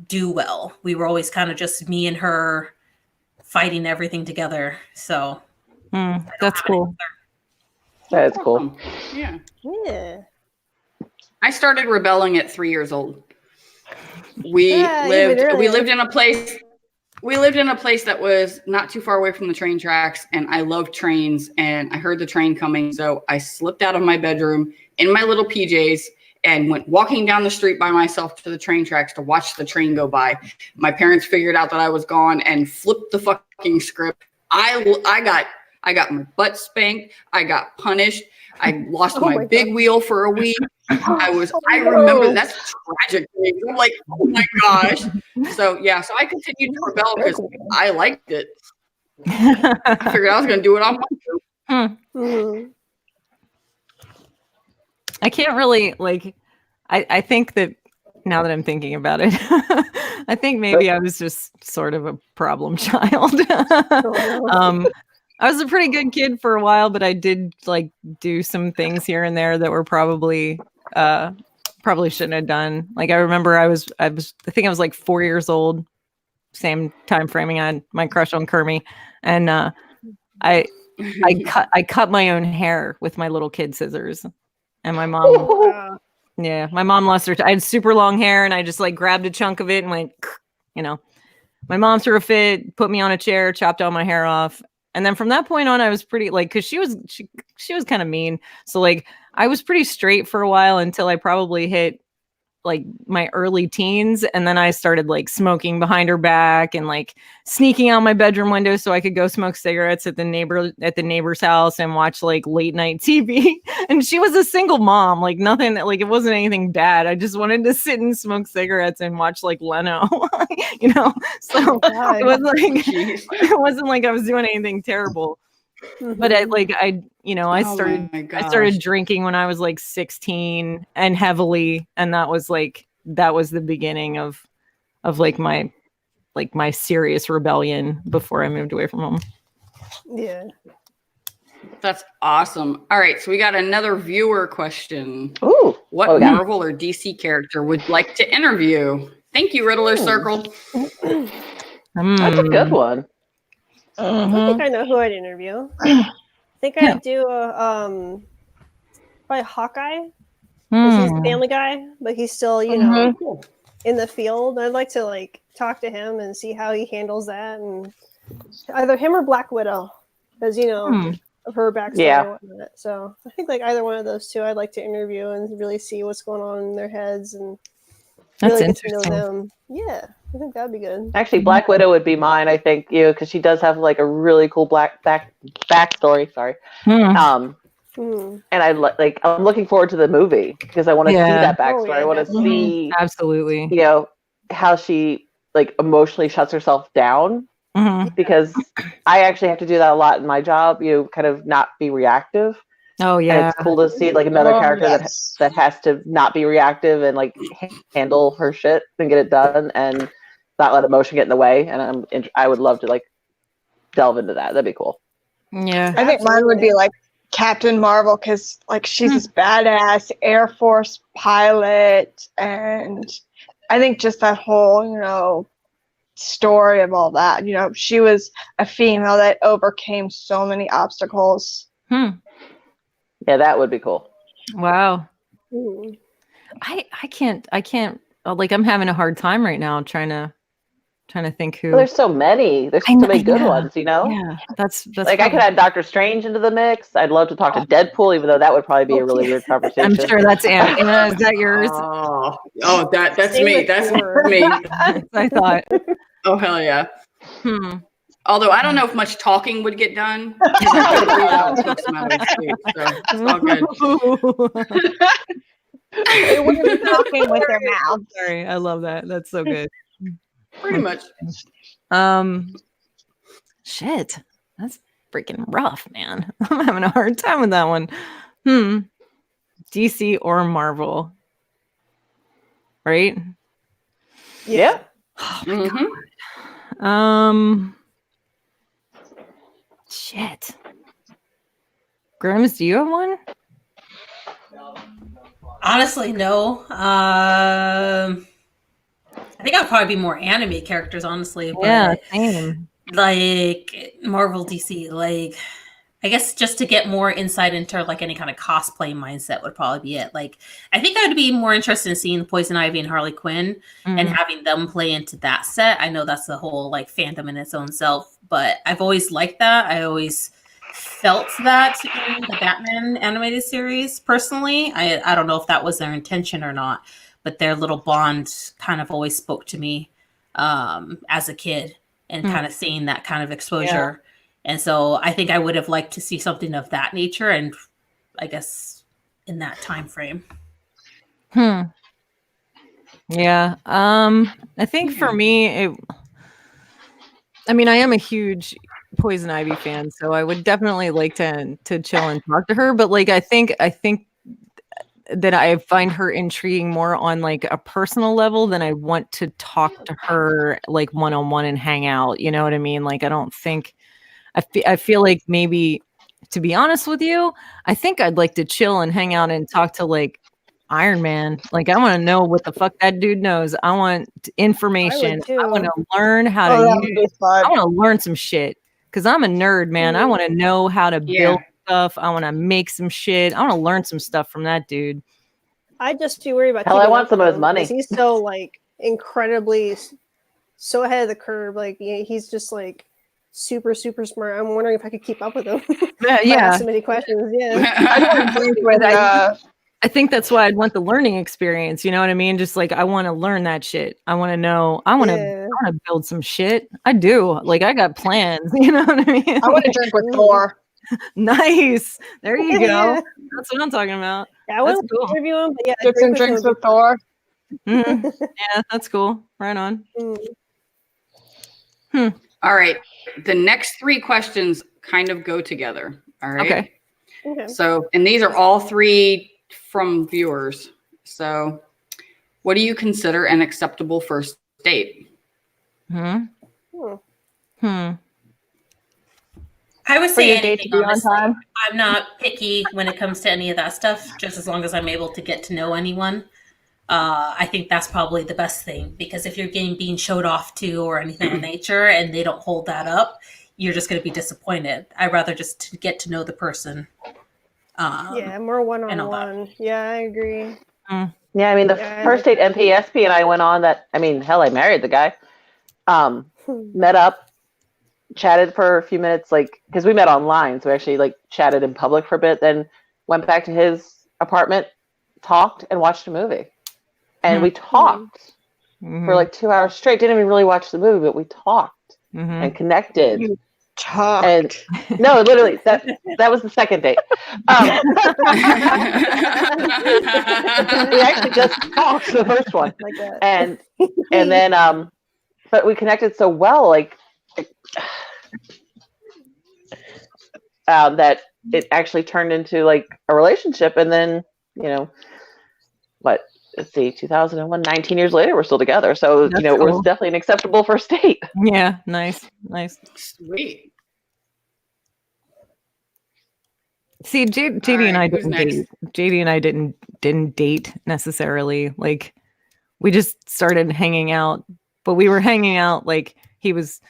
do well. We were always kind of just me and her fighting everything together. So that's cool. That's cool. Yeah. Yeah. I started rebelling at 3 years old. We even lived in a place that was not too far away from the train tracks, and I loved trains, and I heard the train coming, so I slipped out of my bedroom in my little PJs and went walking down the street by myself to the train tracks to watch the train go by. My parents figured out that I was gone and flipped the fucking script. I got my butt spanked. I got punished. I lost my big wheel for a week. I remember that's tragic. I'm like, oh my gosh. So I continued to rebel because I liked it. I figured I was going to do it on my own. I can't really I think that now that I'm thinking about it, I think maybe I was just sort of a problem child. I was a pretty good kid for a while, but I did do some things here and there that were probably shouldn't have done. I remember I think I was 4 years old, same time framing. I had my crush on Kermie, and I cut my own hair with my little kid scissors, and my mom. Yeah, my mom lost her. I had super long hair, and I just grabbed a chunk of it and went, My mom threw a fit, put me on a chair, chopped all my hair off, and then from that point on, I was pretty because she was kind of mean. So I was pretty straight for a while until I probably hit my early teens, and then I started smoking behind her back and sneaking out my bedroom window so I could go smoke cigarettes at the neighbor's house and watch late night TV. And she was a single mom, nothing it wasn't anything bad. I just wanted to sit and smoke cigarettes and watch Leno, So it was it wasn't I was doing anything terrible. But I started drinking when I was 16 and heavily, and that was the beginning of my serious rebellion before I moved away from home. Yeah. That's awesome. All right, so we got another viewer question. Ooh. What Marvel or DC character would you like to interview? Thank you, Riddler Circle. That's a good one. I think I know who I'd interview. I think I'd do probably Hawkeye. Because he's a family guy, but he's still, in the field. I'd like to talk to him and see how he handles that, and either him or Black Widow, because of her backstory and whatnot. So I think either one of those two I'd like to interview and really see what's going on in their heads and really get to know them. Yeah, I think that'd be good. Actually, Black Widow would be mine. I think because she does have a really cool backstory. Sorry. And I'm looking forward to the movie because I want to see that backstory. I want to see absolutely, how she emotionally shuts herself down. Because I actually have to do that a lot in my job. Kind of not be reactive. Oh yeah, and it's cool to see another character that has to not be reactive and handle her shit and get it done and not let emotion get in the way. And I would love to delve into that. That'd be cool. Yeah, I think mine would be Captain Marvel because she's this badass Air Force pilot, and I think just that whole story of all that. She was a female that overcame so many obstacles. Yeah, that would be cool. Wow. I can't I'm having a hard time right now trying to Trying to think who. Well, there's so many. There's so many good ones, you know? Yeah, that's like I could add Doctor Strange into the mix. I'd love to talk to Deadpool, even though that would probably be a really weird conversation. I'm sure that's Anna. Is that yours? Oh, that's me. That's me. I thought. Oh, hell yeah. Although I don't know if much talking would get done. It's all good. They wouldn't be talking with their mouth. Sorry, I love that. That's so good. Pretty much. Shit. That's freaking rough, man. I'm having a hard time with that one. DC or Marvel? Right? Yeah. Shit. Grims, do you have one? Honestly, no. I think I'd probably be more anime characters, honestly. But Yeah, same. like Marvel, DC, like I guess just to get more insight into like any kind of cosplay mindset would probably be it. Like I think I would be more interested in seeing Poison Ivy and Harley Quinn and having them play into that set. I know that's the whole like fandom in its own self, but I've always liked that. I always felt that in the Batman animated series personally. I don't know if that was their intention or not, but their little bond kind of always spoke to me as a kid and kind of seeing that kind of exposure. And so I think I would have liked to see something of that nature, and I guess in that time frame. Yeah. I think for me, I mean, I am a huge Poison Ivy fan, so I would definitely like to chill and talk to her. But like, I think that I find her intriguing more on like a personal level than I want to talk to her like one-on-one and hang out. You know what I mean? Like, I don't think I feel like maybe, to be honest with you, I think I'd like to chill and hang out and talk to like Iron Man. Like, I want to know what the fuck that dude knows. I want information. I want to learn how to use. I want to learn some shit because I'm a nerd, man. I want to know how to build stuff. I want to make some shit. I want to learn some stuff from that dude. I just do worry about. Hell, I want some of his money. He's so like incredibly, so ahead of the curve. Like he's just like super smart. I'm wondering if I could keep up with him. Yeah. So many questions. I think that's why I'd want the learning experience. You know what I mean? Just like, I want to learn that shit. I want to know. I want to build some shit. I do. Like, I got plans. You know what I mean? I want to drink with Thor. Nice. There you go. That's what I'm talking about. Yeah, I want to interview him. But get some drinks with Thor. Yeah, that's cool. Right on. All right. The next three questions kind of go together. All right. Okay. So, and these are all three from viewers. So, what do you consider an acceptable first date? I would say anything, honestly. I'm not picky when it comes to any of that stuff, just as long as I'm able to get to know anyone. I think that's probably the best thing, because if you're being showed off to or anything of nature and they don't hold that up, you're just going to be disappointed. I'd rather just get to know the person. More one-on-one. Yeah, I agree. Yeah, I mean, the first date MPSP and I went on that, I mean, hell, I married the guy. Met up, chatted for a few minutes, like, because we met online, so we actually like chatted in public for a bit, then went back to his apartment, talked, and watched a movie. And we talked for like 2 hours straight. Didn't even really watch the movie, but we talked and connected. You talked. And no, literally, that was the second date. We actually just talked the first one, Like that. and then but we connected so well, like that it actually turned into like a relationship. And then, you know, what? Let's see, 2001, 19 years later, we're still together. So, That's it was cool. definitely an acceptable first date. Yeah, nice. Sweet. See, JD and I who's didn't next? date. JD and I didn't date necessarily. Like, we just started hanging out, but we were hanging out like he was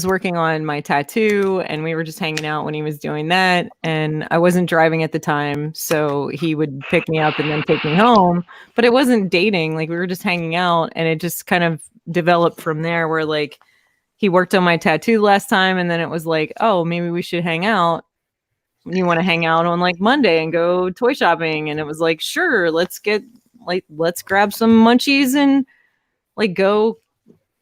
working on my tattoo, and we were just hanging out when he was doing that. And I wasn't driving at the time, so he would pick me up and then take me home. But it wasn't dating. Like, we were just hanging out, and it just kind of developed from there, where like he worked on my tattoo last time, and then it was like, oh, maybe we should hang out. You want to hang out on like Monday and go toy shopping? And it was like, sure, let's grab some munchies and like go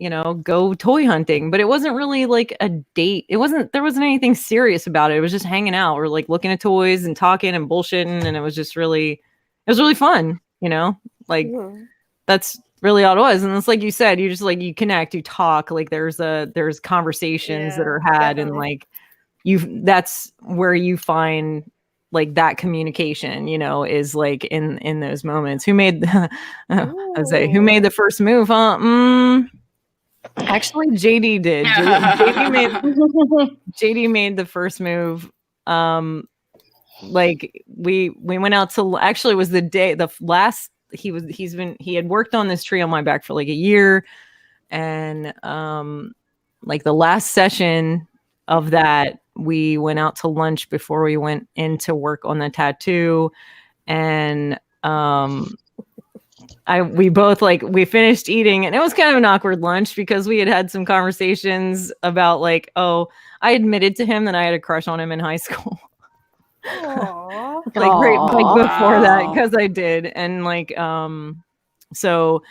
toy hunting. But it wasn't really like a date. There wasn't anything serious about it. It was just hanging out. We're like looking at toys and talking and bullshitting, and it was really fun, like that's really all it was. And it's like you said, you just like, you connect, you talk, like there's conversations that are had, definitely. and like that's where you find like that communication, is like in those moments. Who made who made the first move? Actually, JD did. JD made the first move. Like we went out to, actually it was the last he had worked on this tree on my back for like a year, and like the last session of that, we went out to lunch before we went into work on the tattoo, and we both we finished eating, and it was kind of an awkward lunch because we had some conversations about like, oh, I admitted to him that I had a crush on him in high school. Aww. Like before that, because I did. And like so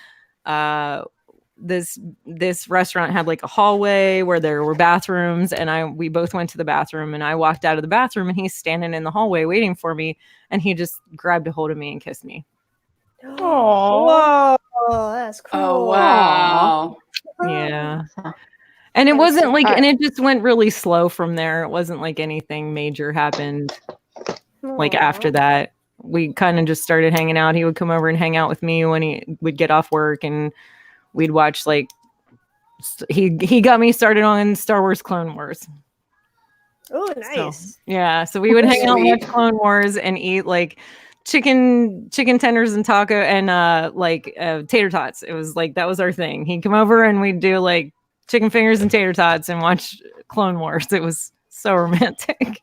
this restaurant had like a hallway where there were bathrooms, and we both went to the bathroom, and I walked out of the bathroom, and he's standing in the hallway waiting for me, and he just grabbed a hold of me and kissed me. Whoa, that's cool. Oh, wow. Yeah. And it wasn't like, and it just went really slow from there. It wasn't like anything major happened. Like after that, we kind of just started hanging out. He would come over and hang out with me when he would get off work, and we'd watch like, he got me started on Star Wars Clone Wars. Oh, nice. So, yeah. So we would hang out and watch Clone Wars and eat like chicken tenders and taco and tater tots. It was like, that was our thing. He'd come over and we'd do like chicken fingers and tater tots and watch Clone Wars. It was so romantic.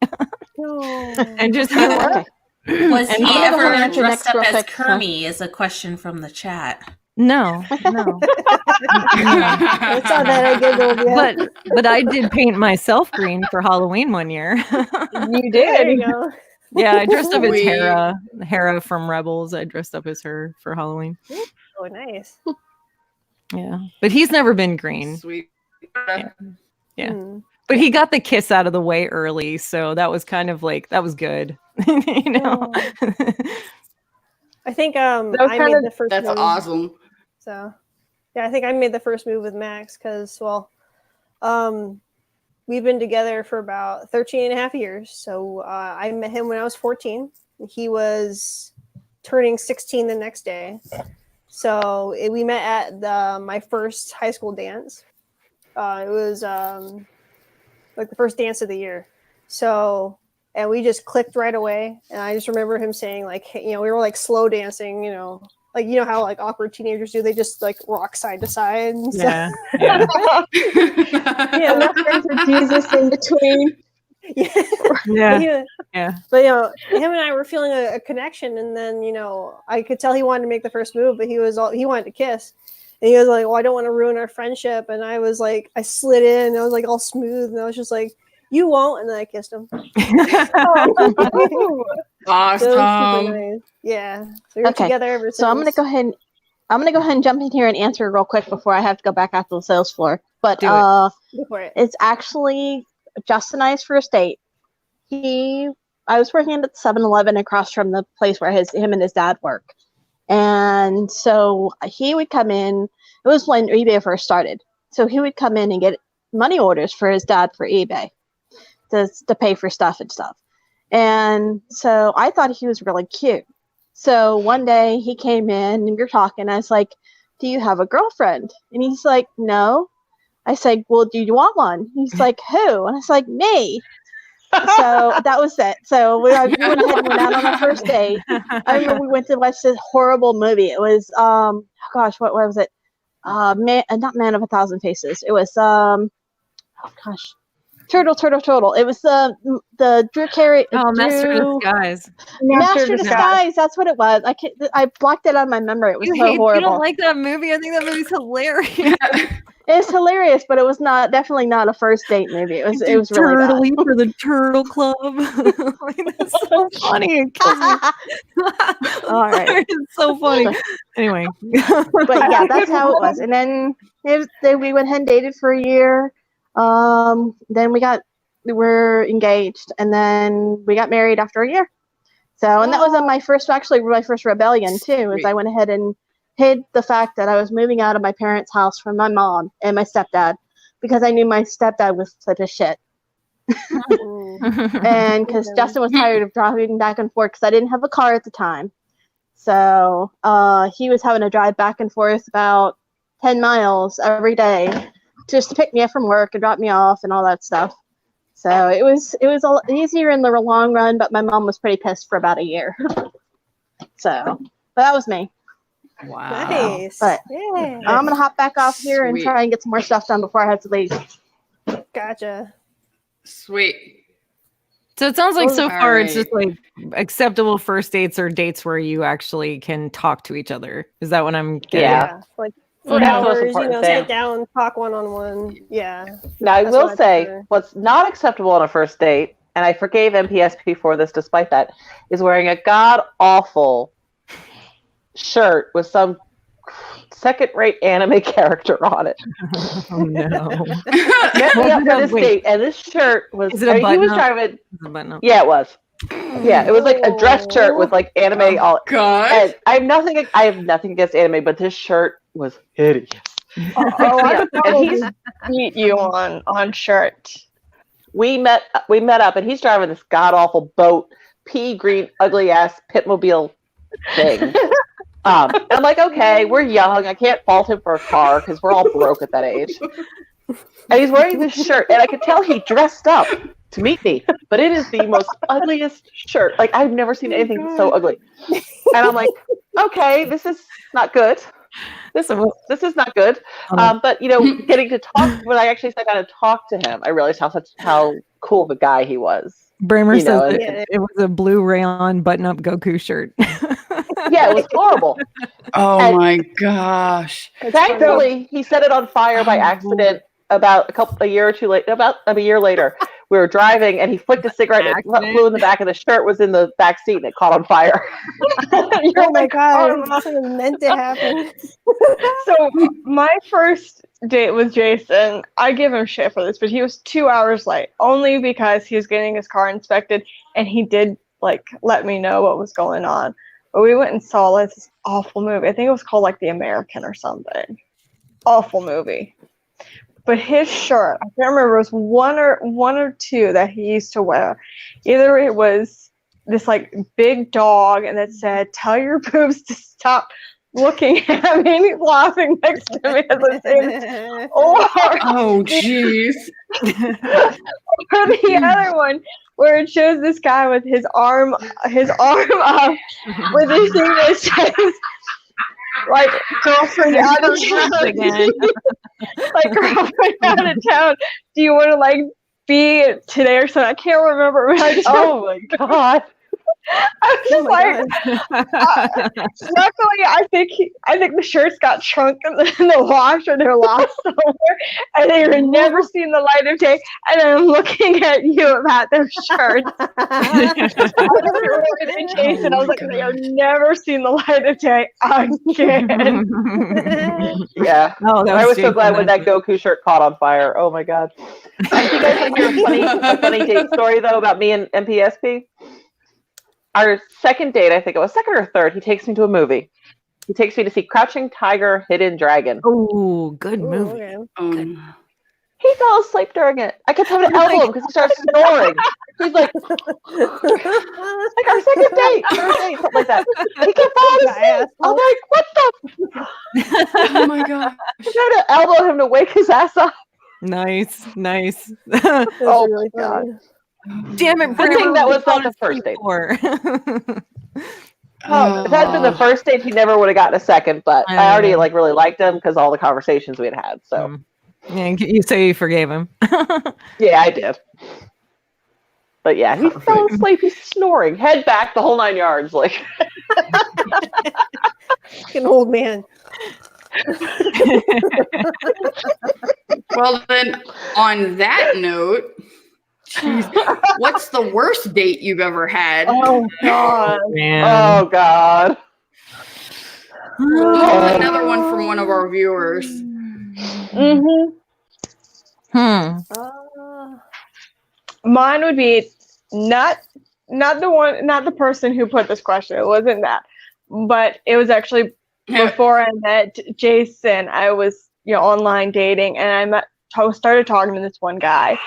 And just was he ever dressed up as Kermie? Is a question from the chat. No. I saw that. I giggled. Yeah. But I did paint myself green for Halloween one year. You did. There you go. Yeah, I dressed up as Hera from Rebels. I dressed up as her for Halloween. Oh, nice. Yeah, but he's never been green. Sweet. Yeah. But he got the kiss out of the way early, so that was kind of like, that was good. I think I made the first That's move. awesome. So yeah, I think I made the first move with Max because, we've been together for about 13 and a half years. So I met him when I was 14. He was turning 16 the next day. So we met at my first high school dance. It was like the first dance of the year. So, and we just clicked right away. And I just remember him saying like, hey, we were like slow dancing, like, how like awkward teenagers do. They just like rock side to side. And yeah. Yeah. Enough for Jesus in between. Yeah. But him and I were feeling a connection, and then I could tell he wanted to make the first move, but he wanted to kiss, and he was like, "Well, I don't want to ruin our friendship." And I was like, I slid in, and I was like all smooth, and I was just like, "You won't," and then I kissed him. Awesome. So nice. Yeah. So we're together ever since. So I'm gonna go ahead and jump in here and answer real quick before I have to go back out to the sales floor. But Go for it. it's actually Justin and I's first date. I was working at 7-Eleven across from the place where him and his dad work. And so he would come in. It was when eBay first started. So he would come in and get money orders for his dad for eBay to pay for stuff and stuff. And so I thought he was really cute. So one day he came in and we were talking. I was like, "Do you have a girlfriend?" And he's like, "No." I said, "Well, do you want one?" He's like, "Who?" And I was like, "Me." So that was it. So we went ahead and went out on our first date. I remember we went to watch this horrible movie. It was, what was it? Not Man of a Thousand Faces. It was, Turtle. It was the Drew Carey. Master of Disguise. Master of Disguise. That's what it was. I blocked it out of my memory. It was horrible. You don't like that movie? I think that movie's hilarious. It's hilarious, but it was definitely not a first date movie. It was really bad. Turtley for the Turtle Club. That's so funny. It kills me. All right, it's so funny. Anyway, but yeah, that's how it was. And then we went ahead and dated for a year. Then we were engaged, and then we got married after a year. So, and that was my first rebellion too. Is I went ahead and hid the fact that I was moving out of my parents' house from my mom and my stepdad because I knew my stepdad was such a shit. And because Justin was tired of driving back and forth because I didn't have a car at the time. So he was having to drive back and forth about 10 miles every day just to pick me up from work and drop me off and all that stuff. So it was a lot easier in the long run, but my mom was pretty pissed for about a year. But that was me. Wow. Nice. But I'm gonna hop back off here and try and get some more stuff done before I have to leave. Gotcha. Sweet. So it sounds like so far it's right. just like acceptable first dates or dates where you actually can talk to each other. Is that what I'm getting? Yeah. Like for That's the most hours, important sit thing. down, talk one-on-one. Yeah. Now, I That's will what I say, prefer. what's not acceptable on a first date, and I forgave MPSP for this despite that, is wearing a god-awful shirt with some second-rate anime character on it. Oh no. Met me up for this date, and this shirt was, Is it a he was button-up? driving, Is it a button-up? yeah, it was. Yeah, it was like a dress shirt with like anime all. God. And I have nothing against anime, but this shirt was hideous. I would And probably he's meet you on shirt. we met up, and he's driving this god awful boat, pea green, ugly ass pitmobile thing. And I'm like, okay, we're young. I can't fault him for a car because we're all broke at that age. And he's wearing this shirt, and I could tell he dressed up to meet me, but it is the most ugliest shirt. Like, I've never seen anything so ugly. And I'm like, okay, this is not good. This is not good. But getting to talk, when I actually sat down and talked to him, I realized how cool of a guy he was. Bramer says know, it was a blue rayon button-up Goku shirt. Yeah, it was horrible. Oh my gosh. Thankfully, he set it on fire by accident about a year later. We were driving, and he flicked a cigarette, and it flew in the back of the shirt, was in the back seat, and it caught on fire. Oh my god, something meant to happen. So my first date with Jason, I give him shit for this, but he was 2 hours late, only because he was getting his car inspected, and he did let me know what was going on. But we went and saw this awful movie. I think it was called The American or something. Awful movie. But his shirt, I can't remember, it was one or two that he used to wear. Either it was this big dog and it said, "Tell your boobs to stop looking at me," and he's laughing next to me as I say this. Oh jeez. Or the other one where it shows this guy with his arm up with his thing that says girlfriend out of town again. Girlfriend out of town. Do you want to be today or something? I can't remember. Oh my god. I was luckily, I think the shirts got shrunk in the wash or they're lost somewhere, and they were never seen the light of day. And I'm looking at you about those shirts. And Jason, I was they are never seen the light of day again. Yeah. Oh, I was so glad when that Goku shirt caught on fire. Oh my god. You guys want to hear a funny date story though about me and MPSP? Our second date, I think it was second or third, he takes me to a movie. He takes me to see Crouching Tiger, Hidden Dragon. Oh, good movie. Okay. He fell asleep during it. I kept having to elbow him because he started snoring. He's like our second date, third date, something like that. He kept falling asleep. I'm like, what the? Oh my god. I tried to elbow him to wake his ass up. Nice. Oh really god. Damn it, Good thing that was not the first date. If that had been the first date, he never would have gotten a second. But I already really liked him because all the conversations we had had. So Yeah, you say you forgave him. Yeah, I did. But yeah, he fell asleep. He's snoring, head back, the whole 9 yards. Like, An old man. Well, then, on that note, geez, what's the worst date you've ever had? Oh God. Man. oh God. This is another one from one of our viewers. Mm-hmm. Mine would be not the person who put this question. It wasn't that, but it was actually before I met Jason. I was online dating, and started talking to this one guy,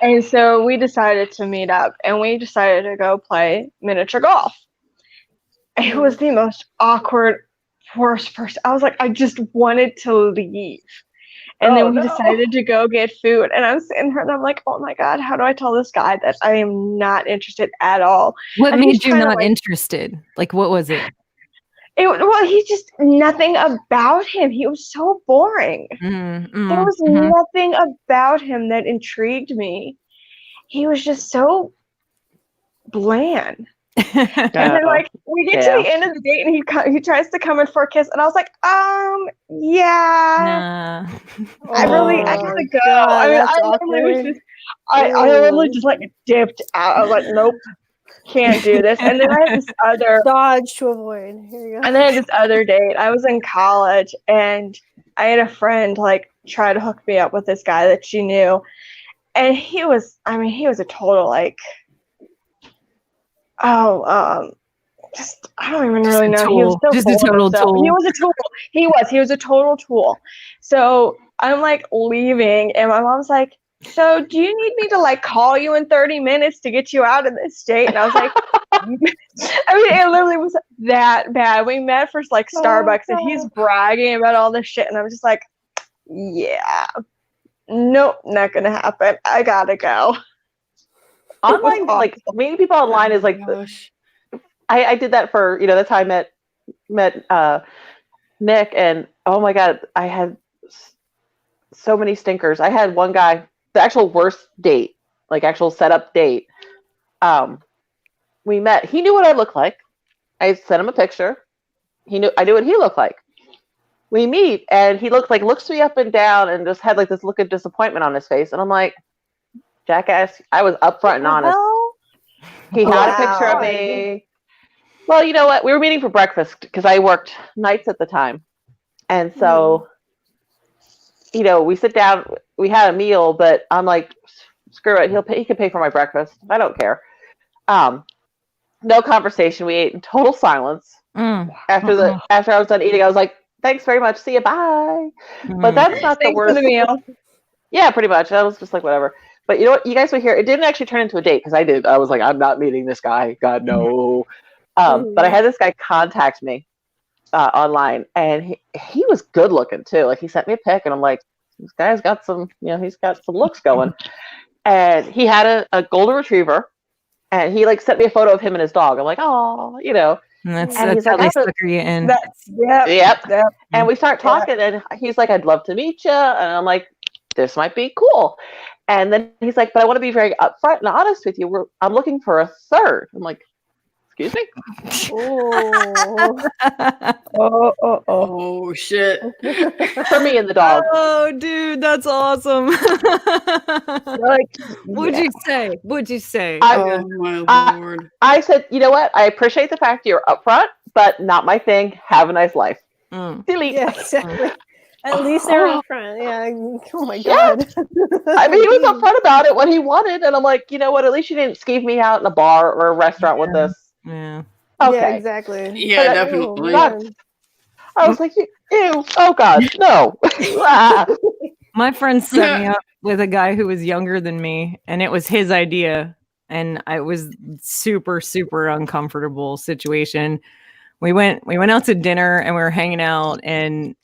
and so we decided to meet up, and we decided to go play miniature golf. It was the most awkward, worst person. I was like, I just wanted to leave. And then we decided to go get food. And I'm sitting here and I'm like, oh my God, how do I tell this guy that I am not interested at all? What And made you not interested? Like, what was it? Well, he just, nothing about him. He was so boring. There was nothing about him that intrigued me. He was just so bland. And then, like, we get to the end of the date, and he tries to come in for a kiss, and I was like, yeah, I gotta go. God, I mean, that's I literally awkward. was I literally just like dipped out. I was like, nope, can't do this. And then I had this other Dodge to avoid. Here you go. and then I had this other date. I was in college, and I had a friend like try to hook me up with this guy that she knew, and he was a total like. Just I don't even really know. He was so just a total tool. He was a tool. He was a total tool. So I'm like leaving, and my mom's like, "So do you need me to like call you in 30 minutes to get you out of this state?" And I was like, I mean, it literally was that bad. We met for like Starbucks, and he's bragging about all this shit, and I was just like, "Yeah, nope, not gonna happen. I gotta go." Online, like meeting people online is like, I did that for, that's how I met Nick, and oh my God, I had so many stinkers. I had one guy, the actual worst date, like actual setup date. We met. He knew what I looked like. I sent him a picture. I knew what he looked like. We meet, and he looks me up and down, and just had like this look of disappointment on his face, and I'm like, jackass, I was upfront and honest. He had a picture of me. Well, you know what? We were meeting for breakfast because I worked nights at the time. And so, we sit down, we had a meal, but I'm like, screw it. He can pay for my breakfast. I don't care. No conversation. We ate in total silence. After I was done eating, I was like, thanks very much. See you. Bye. But that's not the worst. For the meal. Yeah, pretty much. I was just like, whatever. But you know what? You guys were here. It didn't actually turn into a date because I did. I was like, I'm not meeting this guy. God, no. But I had this guy contact me online, and he was good looking too. Like, he sent me a pic, and I'm like, this guy's got some, he's got some looks going. And he had a golden retriever, and he like sent me a photo of him and his dog. I'm like, oh, And that's he's how like, they sucker you in. Yep. And we start talking, and he's like, I'd love to meet you. And I'm like, this might be cool. And then he's like, but I want to be very upfront and honest with you. I'm looking for a third. I'm like, excuse me? Oh, shit. For me and the dog. Oh, dude, that's awesome. What'd you say? Oh, my Lord. I said, you know what? I appreciate the fact you're upfront, but not my thing. Have a nice life. Delete. Yeah, exactly. At least they're in front. Yeah. Oh my God. I mean, he was upfront about it, what he wanted, and I'm like, you know what? At least you didn't skeeve me out in a bar or a restaurant with this. Yeah. Okay. Yeah, exactly. Yeah, definitely. I was like, ew, oh God, no. My friend set me up with a guy who was younger than me, and it was his idea, and it was super, super uncomfortable situation. We went out to dinner, and we were hanging out, and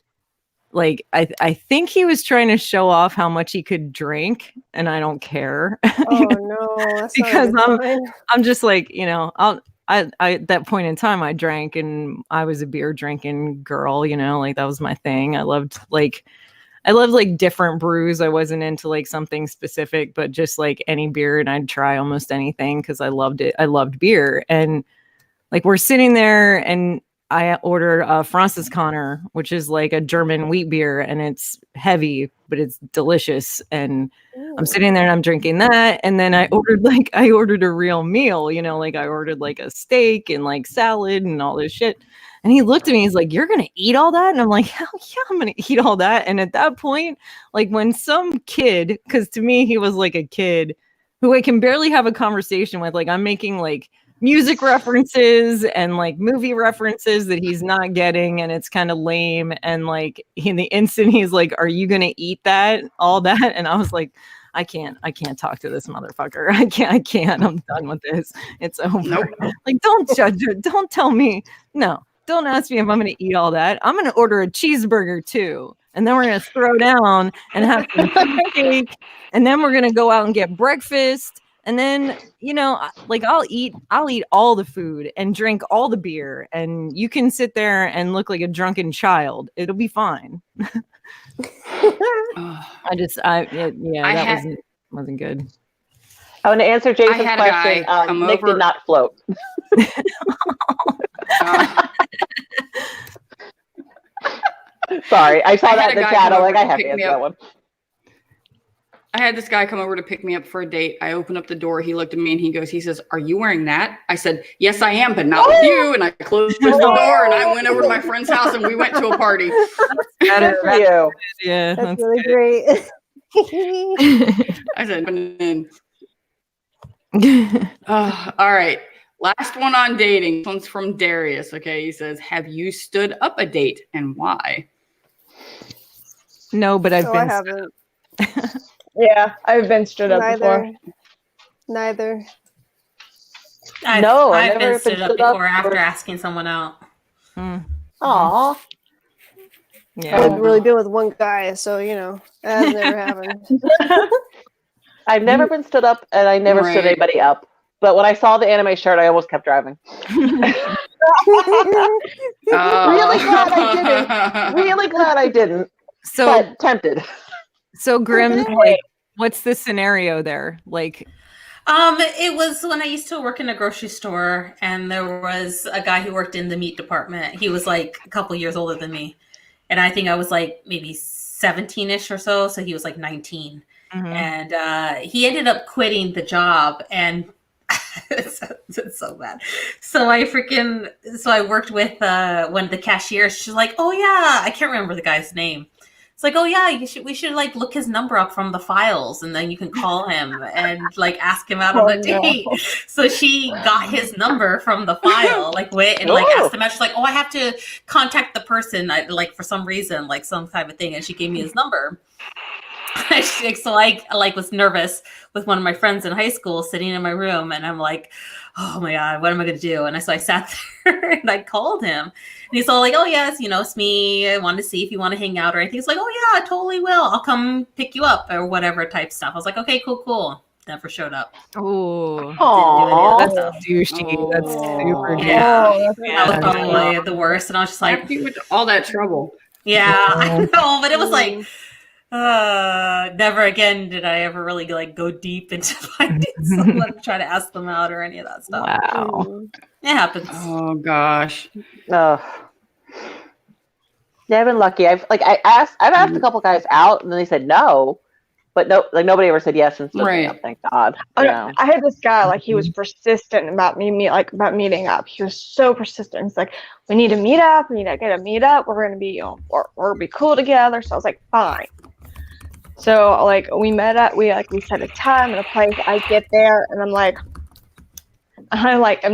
like I think he was trying to show off how much he could drink, and I don't care. Oh no, that's because not a good sign. I'm just like, I at that point in time I drank, and I was a beer drinking girl, like that was my thing. I loved like I love like different brews. I wasn't into like something specific, but just like any beer, and I'd try almost anything because I loved it. I loved beer, and like we're sitting there, and I ordered a Francis Connor, which is like a German wheat beer, and it's heavy, but it's delicious. And I'm sitting there and I'm drinking that, and then I ordered a real meal, you know, like I ordered like a steak and like salad and all this shit. And he looked at me, he's like, "You're gonna eat all that?" And I'm like, "Hell yeah, I'm gonna eat all that." And at that point, like when some kid, because to me he was like a kid who I can barely have a conversation with, like I'm making like music references and like movie references that he's not getting, and it's kind of lame. And like in the instant he's like, "Are you gonna eat that, all that?" And I was like, I can't talk to this motherfucker. I can't. I'm done with this. It's over. Nope. Like, don't judge it. Don't tell me. No, don't ask me if I'm gonna eat all that. I'm gonna order a cheeseburger too. And then we're gonna throw down and have some cake. And then we're gonna go out and get breakfast. And then, you know, like I'll eat all the food and drink all the beer, and you can sit there and look like a drunken child. It'll be fine. Wasn't good. I want to answer Jason's had a guy question. come Nick over- did not float. Sorry, I saw that in the chat. I'm like, I have to answer that one. I had this guy come over to pick me up for a date. I opened up the door. He looked at me and he says, "Are you wearing that?" I said, "Yes, I am, but not with you." And I closed the door and I went over to my friend's house and we went to a party. Good for you. Yeah, That's really great. I said, all right. Last one on dating. This one's from Darius. Okay. He says, "Have you stood up a date and why?" No, but I've been. I haven't. Yeah, I've been stood up before. Neither. I've been stood up before after asking someone out. Aw. Yeah. I've really been with one guy, so you know that has never happened. I've never been stood up, and I never stood anybody up. But when I saw the anime shirt, I almost kept driving. Really glad I didn't. Really glad I didn't. So but tempted. So Grim, like, what's the scenario there? Like, it was when I used to work in a grocery store, and there was a guy who worked in the meat department. He was like a couple years older than me, and I think I was like maybe 17-ish or so. So he was like 19, and he ended up quitting the job, and it's so bad. So I worked with one of the cashiers. She's like, "Oh yeah," I can't remember the guy's name. It's like, "Oh yeah, we should like look his number up from the files, and then you can call him and like ask him out on a date." No. So she got his number from the file, like went and like asked him out. She's like, "Oh, I have to contact the person, like for some reason, like some type of thing," and she gave me his number. So I like was nervous with one of my friends in high school sitting in my room, and I'm like, "Oh my God, what am I going to do?" And so I sat there and I called him, and he's all like, "Oh yes, it's me. I wanted to see if you want to hang out or anything." He's like, "Oh yeah, I totally will. I'll come pick you up," or whatever type stuff. I was like, "Okay, cool." Never showed up. Oh, that's douchey. That's super douchey. Yeah, that was probably the worst. And I was just like, all that trouble. Yeah, I know, but it was like, never again did I ever really like go deep into finding someone, try to ask them out or any of that stuff. Wow, it happens. Oh gosh. Yeah, I've been lucky. I've asked a couple guys out, and then they said no, but nobody ever said yes and stood me up. Thank God. I had this guy, like, he was persistent about meeting up. He was so persistent. He's like, "We need to meet up. We need to get a meet up. We're gonna be, we're gonna be cool together." So I was like, fine. So like we met up. We set a time and a place. I get there and I'm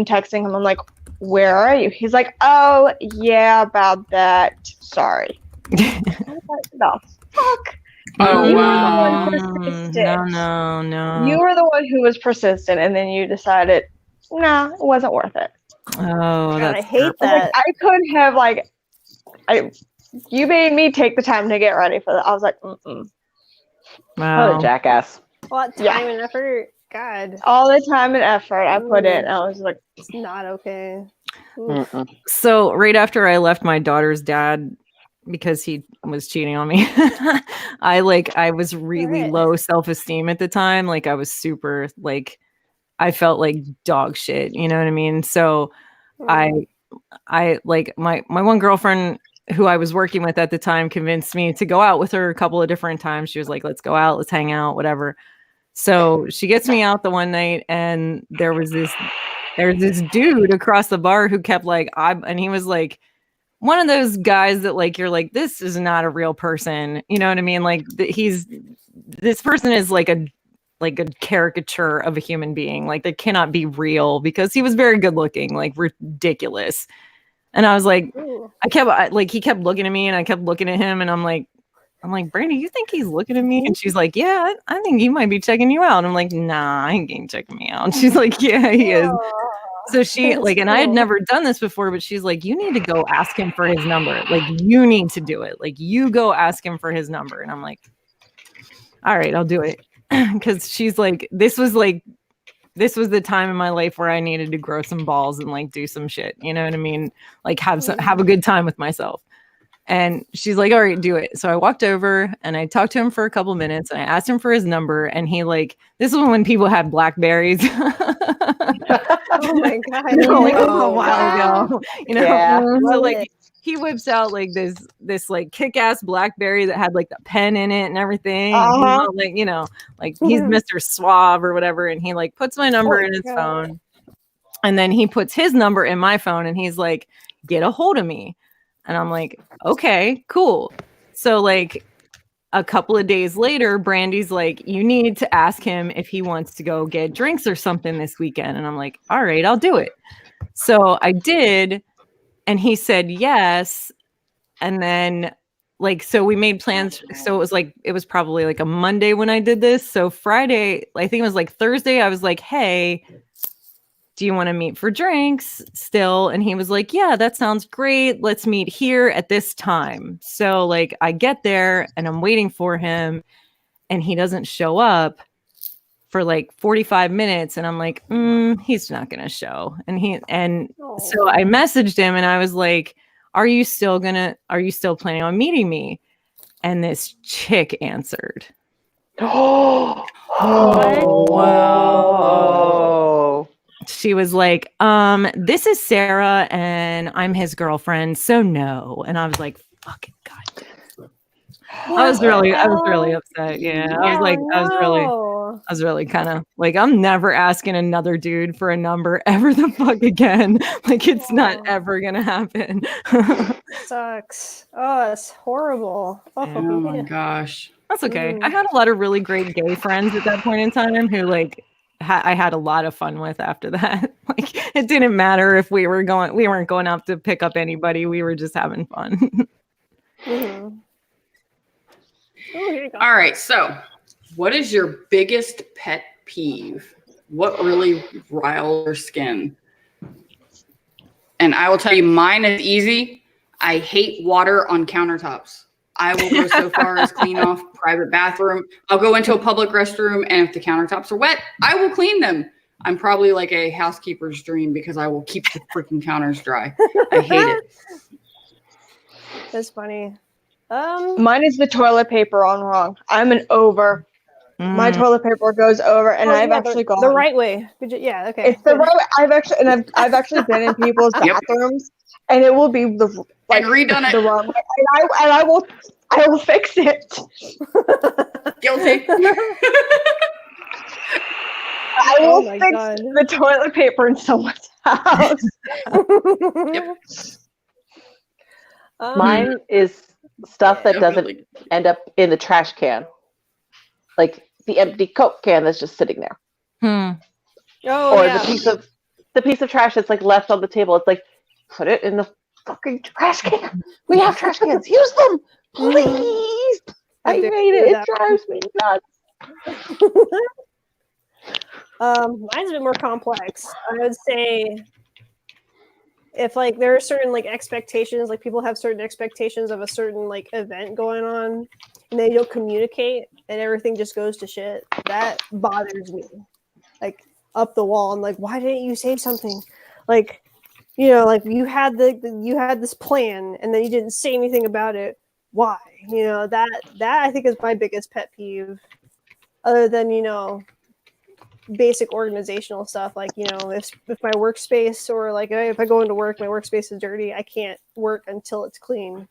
texting him. I'm like, "Where are you?" He's like, "Oh yeah, about that. Sorry." I was like, "The fuck." Oh wow! No. You were the one who was persistent, and then you decided, "Nah, it wasn't worth it." Oh, I hate that. I couldn't have you made me take the time to get ready for that. I was like, "Mm-mm." Wow. What a jackass. A lot of time and effort. God. All the time and effort I put in, I was like, it's not okay. So right after I left my daughter's dad, because he was cheating on me. I was really Alright. low self-esteem at the time. Like I was super like I felt like dog shit, you know what I mean? So I like my one girlfriend who I was working with at the time convinced me to go out with her a couple of different times. She was like, let's go out, let's hang out, whatever. So she gets me out the one night and there's this dude across the bar who kept like, and he was like, one of those guys that like, you're like, this is not a real person. You know what I mean? Like this person is like a caricature of a human being. Like they cannot be real because he was very good looking, like ridiculous. And I was like, he kept looking at me and I kept looking at him and I'm like, Brandy, you think he's looking at me? And she's like, yeah, I think he might be checking you out. And I'm like, nah, he ain't checking me out. And she's like, yeah, he is. So she like, and I had never done this before, but she's like, you need to go ask him for his number. Like, you need to do it. Like, you go ask him for his number. And I'm like, all right, I'll do it. Because she's like, this was the time in my life where I needed to grow some balls and like do some shit. You know what I mean? Like have a good time with myself. And she's like, all right, do it. So I walked over and I talked to him for a couple minutes and I asked him for his number. And he like, this was when people had Blackberries. Oh my God. You know, like a while ago. You know, Yeah. so like he whips out like this like kick-ass Blackberry that had like the pen in it and everything. Uh-huh. Like, you know, like he's Mr. Suave or whatever. And he like puts my number in his phone. And then he puts his number in my phone and he's like, get a hold of me. And I'm like, okay, cool. So like a couple of days later, Brandy's like, you need to ask him if he wants to go get drinks or something this weekend. And I'm like, all right, I'll do it. So I did. And he said yes. And then like, so we made plans. So it was probably like a Monday when I did this. So Friday, I think it was like Thursday, I was like, hey, do you want to meet for drinks still? And he was like, yeah, that sounds great. Let's meet here at this time. So like I get there and I'm waiting for him and he doesn't show up for like 45 minutes. And I'm like, he's not going to show. So I messaged him and I was like, are you still planning on meeting me? And this chick answered. Oh, wow. She was like, this is Sarah and I'm his girlfriend, so no. And I was like, fucking God. I was really upset. Yeah. I was really kind of like, I'm never asking another dude for a number ever the fuck again. Like it's not ever gonna happen. Sucks. Oh, that's horrible. Oh my gosh. That's okay. I had a lot of really great gay friends at that point in time who like I had a lot of fun with after that. Like it didn't matter if we weren't going out to pick up anybody. We were just having fun. Mm-hmm. Oh, here you go. All right. So what is your biggest pet peeve? What really riles your skin? And I will tell you, mine is easy. I hate water on countertops. I will go so far as clean off private bathroom. I'll go into a public restroom, and if the countertops are wet, I will clean them. I'm probably like a housekeeper's dream because I will keep the freaking counters dry. I hate it. That's funny. Mine is the toilet paper on wrong. I'm an over. My toilet paper goes over, and I've actually gone the right way. Yeah, okay. It's the right way. I've actually been in people's bathrooms, and it will be and redone the wrong way, and I will fix it. Guilty. I will fix the toilet paper in someone's house. Yep. Mine is stuff that doesn't end up in the trash can. Like the empty Coke can that's just sitting there. Oh, or the piece of trash that's like left on the table. It's like, put it in the fucking trash can. We have trash cans. Use them, please. I hate it. It drives me nuts. Mine's a bit more complex. I would say if like there are certain like expectations, like people have certain expectations of a certain like event going on and they don't communicate and everything just goes to shit, that bothers me. Like up the wall. I'm like, why didn't you say something? Like You know, like you had you had this plan, and then you didn't say anything about it. Why? You know, that I think is my biggest pet peeve. Other than, you know, basic organizational stuff, like, you know, if my workspace, or like if I go into work, my workspace is dirty, I can't work until it's clean.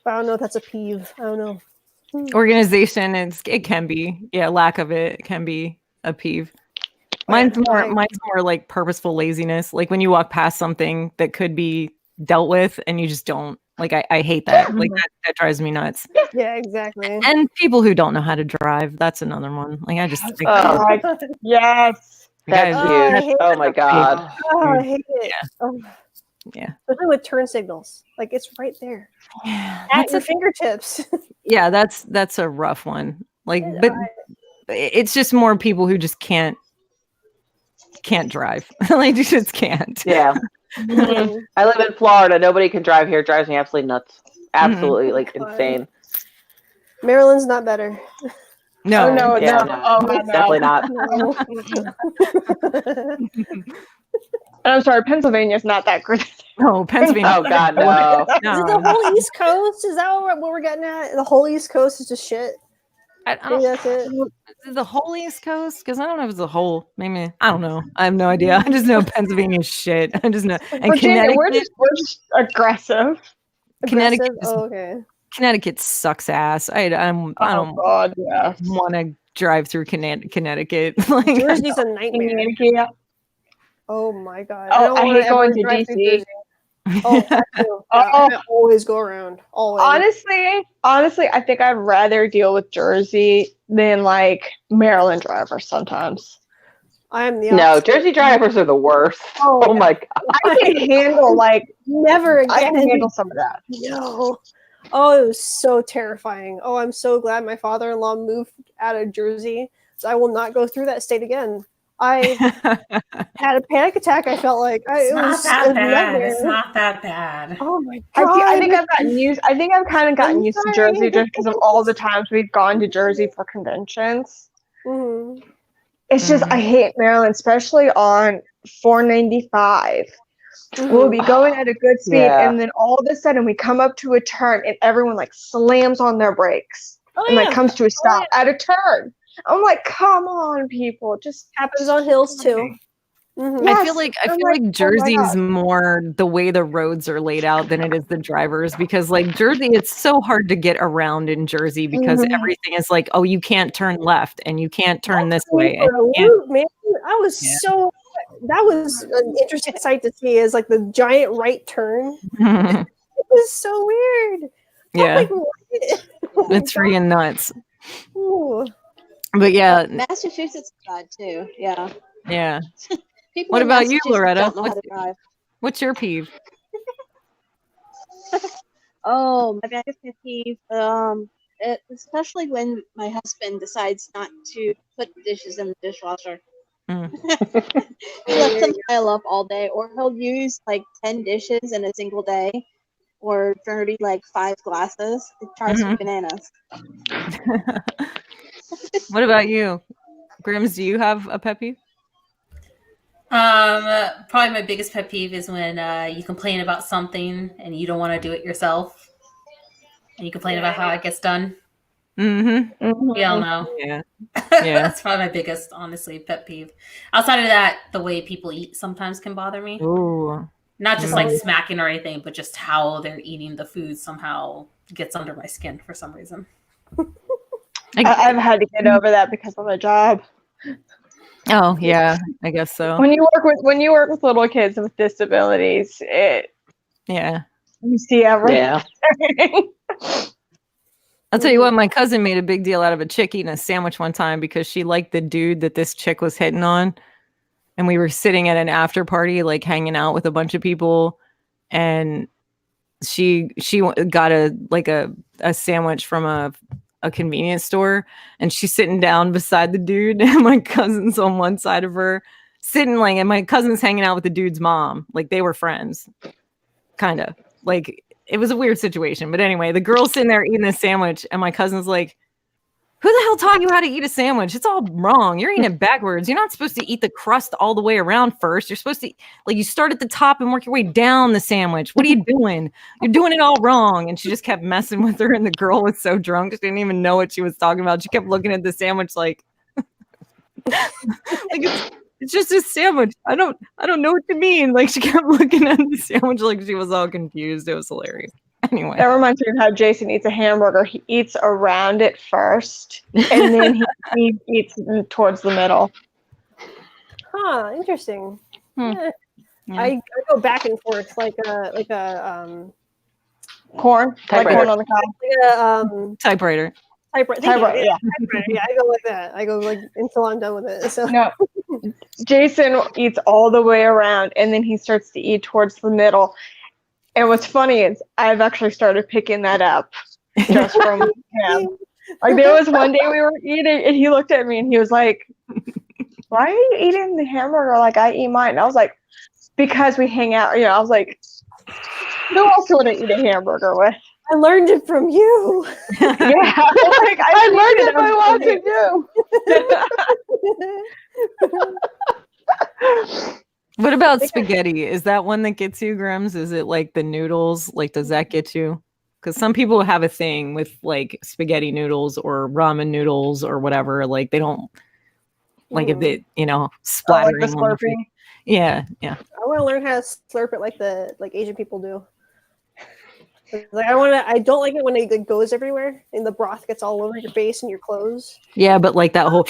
But I don't know if that's a peeve. I don't know. Organization, it can be. Yeah, lack of it can be a peeve. Mine's more like purposeful laziness. Like when you walk past something that could be dealt with and you just don't. Like I hate that. Like that drives me nuts. Yeah, exactly. And people who don't know how to drive, that's another one. Like I just Yes. That's huge. Oh my god. Oh, I hate it. Yeah. Oh. Yeah. Especially with turn signals. Like it's right there. Yeah. At your fingertips. Yeah, that's a rough one. Like, but it's just more people who just can't drive. Like you just can't. Yeah. I live in Florida. Nobody can drive here. It drives me absolutely nuts. Absolutely, like insane. Maryland's not better. No, Oh, no, Yeah, no. no. Oh, no. Definitely not. And I'm sorry, Pennsylvania's not that great. No, Pennsylvania. Oh god, no. Is it the whole East Coast? Is that what we're getting at? The whole East Coast is just shit. I Maybe that's it. Is the whole East Coast? Because I don't know if it's the whole. Maybe I don't know. I have no idea. I just know Pennsylvania's shit. I just know. And Virginia, Connecticut, we're just aggressive. Connecticut, Aggressive? Oh, okay. Connecticut sucks ass. I don't God, yeah. want to drive through Connecticut. Like, Jersey's a nightmare. Connecticut. Oh my god. Oh, I hate going to drive through DC. Jersey. Oh, that too. I always go around. Always. Honestly, I think I'd rather deal with Jersey than like Maryland drivers sometimes. I am the No, opposite. Jersey drivers are the worst. Oh, Oh my god. I can handle Never again. I can handle some of that. No. Oh, it was so terrifying. Oh, I'm so glad my father-in-law moved out of Jersey, so I will not go through that state again. I had a panic attack. I felt like It's not that bad. nightmare. It's not that bad. Oh my god! I think I've gotten used. I think I've kind of gotten used to Jersey just because of all the times we've gone to Jersey for conventions. Mhm. It's just I hate Maryland, especially on 495. We'll be going at a good speed, and then all of a sudden we come up to a turn, and everyone like slams on their brakes and like comes to a stop at a turn. I'm like, come on, people! Just Happens on hills too. Mhm. I feel like Jersey's more the way the roads are laid out than it is the drivers, because like Jersey, it's so hard to get around in Jersey because everything is like, oh, you can't turn left and you can't turn this way. For a loop, man. I was so. That was an interesting sight to see. Is like the giant right turn. It was so weird. Yeah, I'm like, what? it's freaking nuts. Ooh. But yeah, Massachusetts is bad too. Yeah. yeah. People What in about you, Massachusetts Loretta? Don't know how to drive. What's your peeve? Oh, my biggest pet peeve. Especially when my husband decides not to put the dishes in the dishwasher. He lets them pile up all day, or he'll use like 10 dishes in a single day, or dirty like 5 glasses. It drives me bananas. What about you, Grims? Do you have a pet peeve? Probably my biggest pet peeve is when you complain about something and you don't want to do it yourself, and you complain about how it gets done. We all know. Yeah. That's probably my biggest, honestly, pet peeve. Outside of that, the way people eat sometimes can bother me. Ooh. Not just like smacking or anything, but just how they're eating the food somehow gets under my skin for some reason. I've had to get over that because of my job. Oh yeah, I guess so. When you work with little kids with disabilities, you see everything. Yeah. I'll tell you what, my cousin made a big deal out of a chick eating a sandwich one time because she liked the dude that this chick was hitting on. And we were sitting at an after party, like hanging out with a bunch of people. And she got a sandwich from a convenience store. And she's sitting down beside the dude. And my cousin's on one side of her, sitting like, and my cousin's hanging out with the dude's mom. Like they were friends. Kind of. Like, it was a weird situation. But anyway, the girl's sitting there eating a sandwich, and my cousin's like, Who the hell taught you how to eat a sandwich? It's all wrong. You're eating it backwards. You're not supposed to eat the crust all the way around first. You're supposed to, like, you start at the top and work your way down the sandwich. What are you doing? You're doing it all wrong. And she just kept messing with her. And the girl was so drunk, she didn't even know what she was talking about. She kept looking at the sandwich like, it's just a sandwich. I don't know what you mean. Like, she kept looking at the sandwich like she was all confused. It was hilarious. Anyway, That reminds me of how Jason eats a hamburger. He eats around it first, and then he eats towards the middle. Huh, interesting. Hmm. Yeah. Yeah. I go back and forth like a Corn, like Typewriter. corn on the cob. typewriter. Typewriter. Typewriter, yeah. Typewriter. Yeah, I go like that. I go like until I'm done with it. So No, Jason eats all the way around, and then he starts to eat towards the middle. And what's funny is I've actually started picking that up just from him. Like, there was one day we were eating, and he looked at me and he was like, "Why are you eating the hamburger like I eat mine?" And I was like, "Because we hang out." I was like, "Who else would I eat a hamburger with?" I learned it from you. Yeah, like, I learned it by watching you. What about spaghetti? Is that one that gets you, Grims? Is it like the noodles? Like, does that get you? Because some people have a thing with like spaghetti noodles or ramen noodles or whatever. Like, they don't like if it, splattering. Like the on their face. slurping. Yeah. I want to learn how to slurp it like Asian people do. Like I don't like it when it goes everywhere and the broth gets all over your face and your clothes. Yeah, but like that whole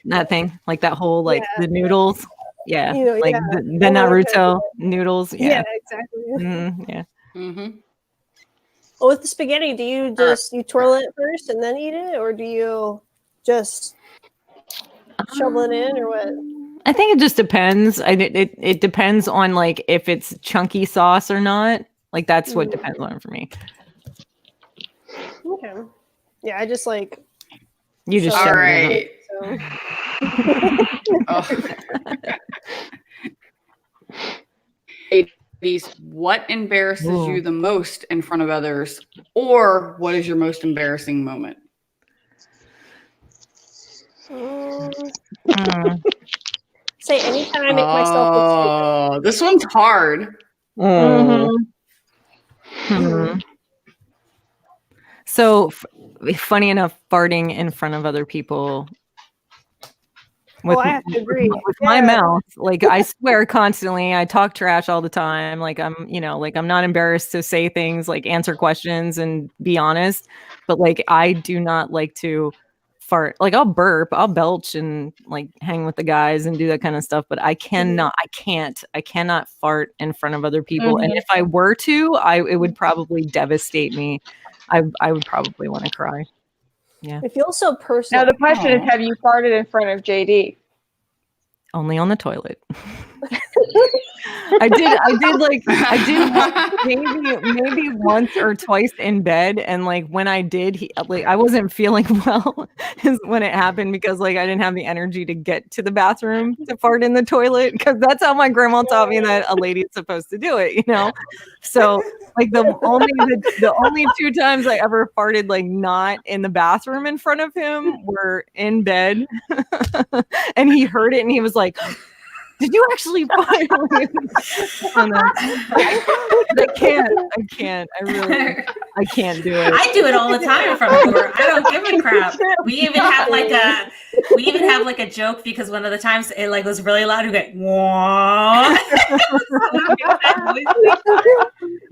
that thing, like that whole the noodles. Yeah, like the Naruto noodles. Yeah, Yeah, exactly. yeah. Mm-hmm. Well, with the spaghetti, do you just you twirl it first and then eat it, or do you just shovel it in, or what? I think it just depends. It depends on like if it's chunky sauce or not. Like, that's what depends on it for me. Okay. Yeah, I just like. You just All shove it right. So. Oh. Ladies, what embarrasses Ooh. you the most in front of others, or what is your most embarrassing moment? Say anytime I make myself look Oh, this one's hard. So, funny enough, farting in front of other people. stupid. I have to agree. With my mouth, like, I swear constantly. I talk trash all the time. Like, I'm not embarrassed to say things, like answer questions and be honest. But like, I do not like to fart. Like, I'll burp, I'll belch, and like hang with the guys and do that kind of stuff. But I cannot fart in front of other people. And if I were to, it would probably devastate me. I would probably want to cry. Yeah. It feels so personal. Now the question is, have you farted in front of JD? Only on the toilet. I did maybe once or twice in bed, and like when I did, I wasn't feeling well is when it happened, because like I didn't have the energy to get to the bathroom to fart in the toilet, because that's how my grandma taught me that a lady is supposed to do it, So like the only two times I ever farted like not in the bathroom in front of him were in bed, and he heard it and he was like, "Did you actually fart?" I can't. I can't do it. I do it all the time in front of the door. I don't give a crap. We even have like a joke, because one of the times it like was really loud. We go, "Wah."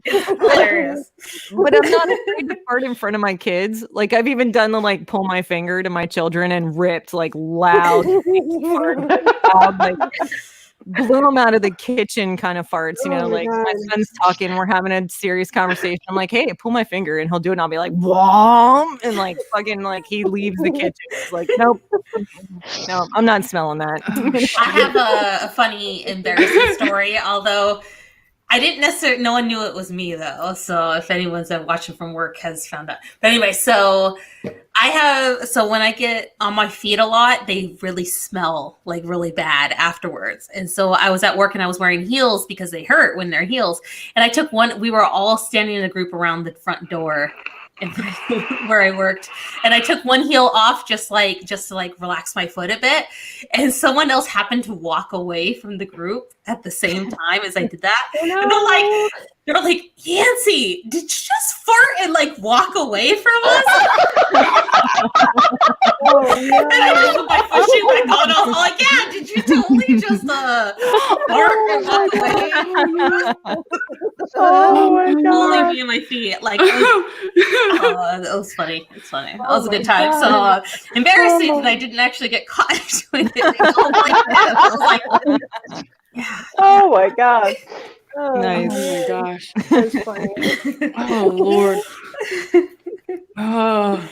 It's hilarious. But I'm not afraid to fart in front of my kids. Like, I've even done the like pull my finger to my children and ripped like loud, like blew them out of the kitchen kind of farts, like my son's talking, we're having a serious conversation. I'm like, "Hey, pull my finger," and he'll do it, and I'll be like, "Whom," and like fucking like he leaves the kitchen. It's like, nope, no, I'm not smelling that. I have a funny, embarrassing story, although I didn't necessarily, no one knew it was me though. So if anyone's watching from work has found out. But anyway, so when I get on my feet a lot, they really smell like really bad afterwards. And so I was at work and I was wearing heels because they hurt when they're heels. And I took one, we were all standing in a group around the front door. where I worked, and I took one heel off just to relax my foot a bit, and someone else happened to walk away from the group at the same time as I did that, and they're like, Yancy, did you just fart and like walk away from us? And I just put my foot shoe back on. I was like, yeah, did you totally just fart and walk away? Oh my Only god. me and my feet. Like, that was funny. It's funny. That was a good time. So embarrassing that I didn't actually get caught doing it. I was like, yeah. Oh my god. Nice. Oh my gosh. That's funny. Oh Lord. Oh.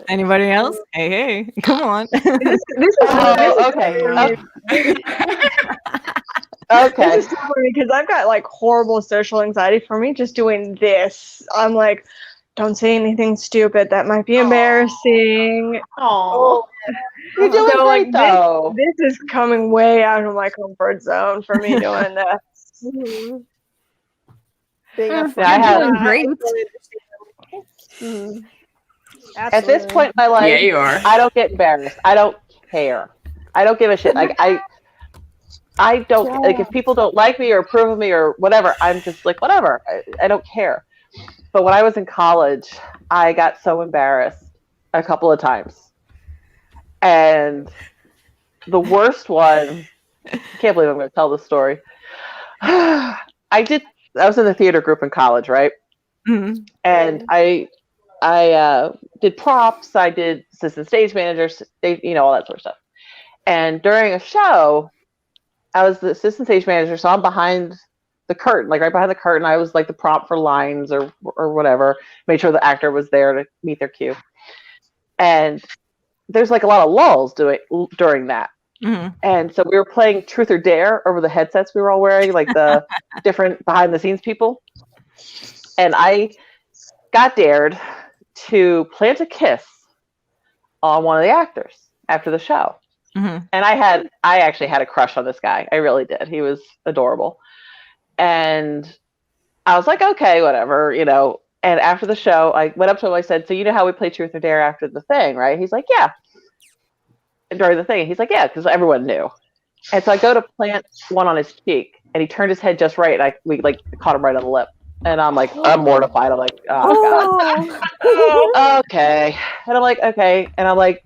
Anybody else? Hey, come on. Okay. Okay. This is so funny because I've got like horrible social anxiety. For me, just doing this, I'm like, don't say anything stupid. That might be embarrassing. Oh, you're doing So, great though. This is coming way out of my comfort zone for me doing this. Mhm. Being Yeah, a I have- fun guy, Great. I totally understand. Mhm. At this Absolutely. point in my life, Yeah, you are. I don't get embarrassed. I don't care. I don't give a shit. Like I don't like if people don't like me or approve of me or whatever. I'm just like whatever. I don't care. But when I was in college, I got so embarrassed a couple of times, and the worst one. Can't believe I'm going to tell this story. I was in the theater group in college, right? Mhm. And I did props. I did assistant stage managers, all that sort of stuff. And during a show, I was the assistant stage manager, so I'm behind the curtain, like right behind the curtain. I was like the prompt for lines or whatever. Made sure the actor was there to meet their cue. And there's like a lot of lulls during that. Mhm. And so we were playing Truth or Dare over the headsets we were all wearing, like the different behind the scenes people. And I got dared to plant a kiss on one of the actors after the show. Mhm. And I actually had a crush on this guy. I really did. He was adorable. And I was like, okay, whatever, And after the show, I went up to him. I said, so you know how we play Truth or Dare after the thing, right? He's like, yeah. And during the thing, he's like, yeah, because everyone knew. And so I go to plant one on his cheek, and he turned his head just right. And we caught him right on the lip. And I'm like, I'm mortified. I'm like, oh, God. Okay. And I'm like, okay. And I'm like,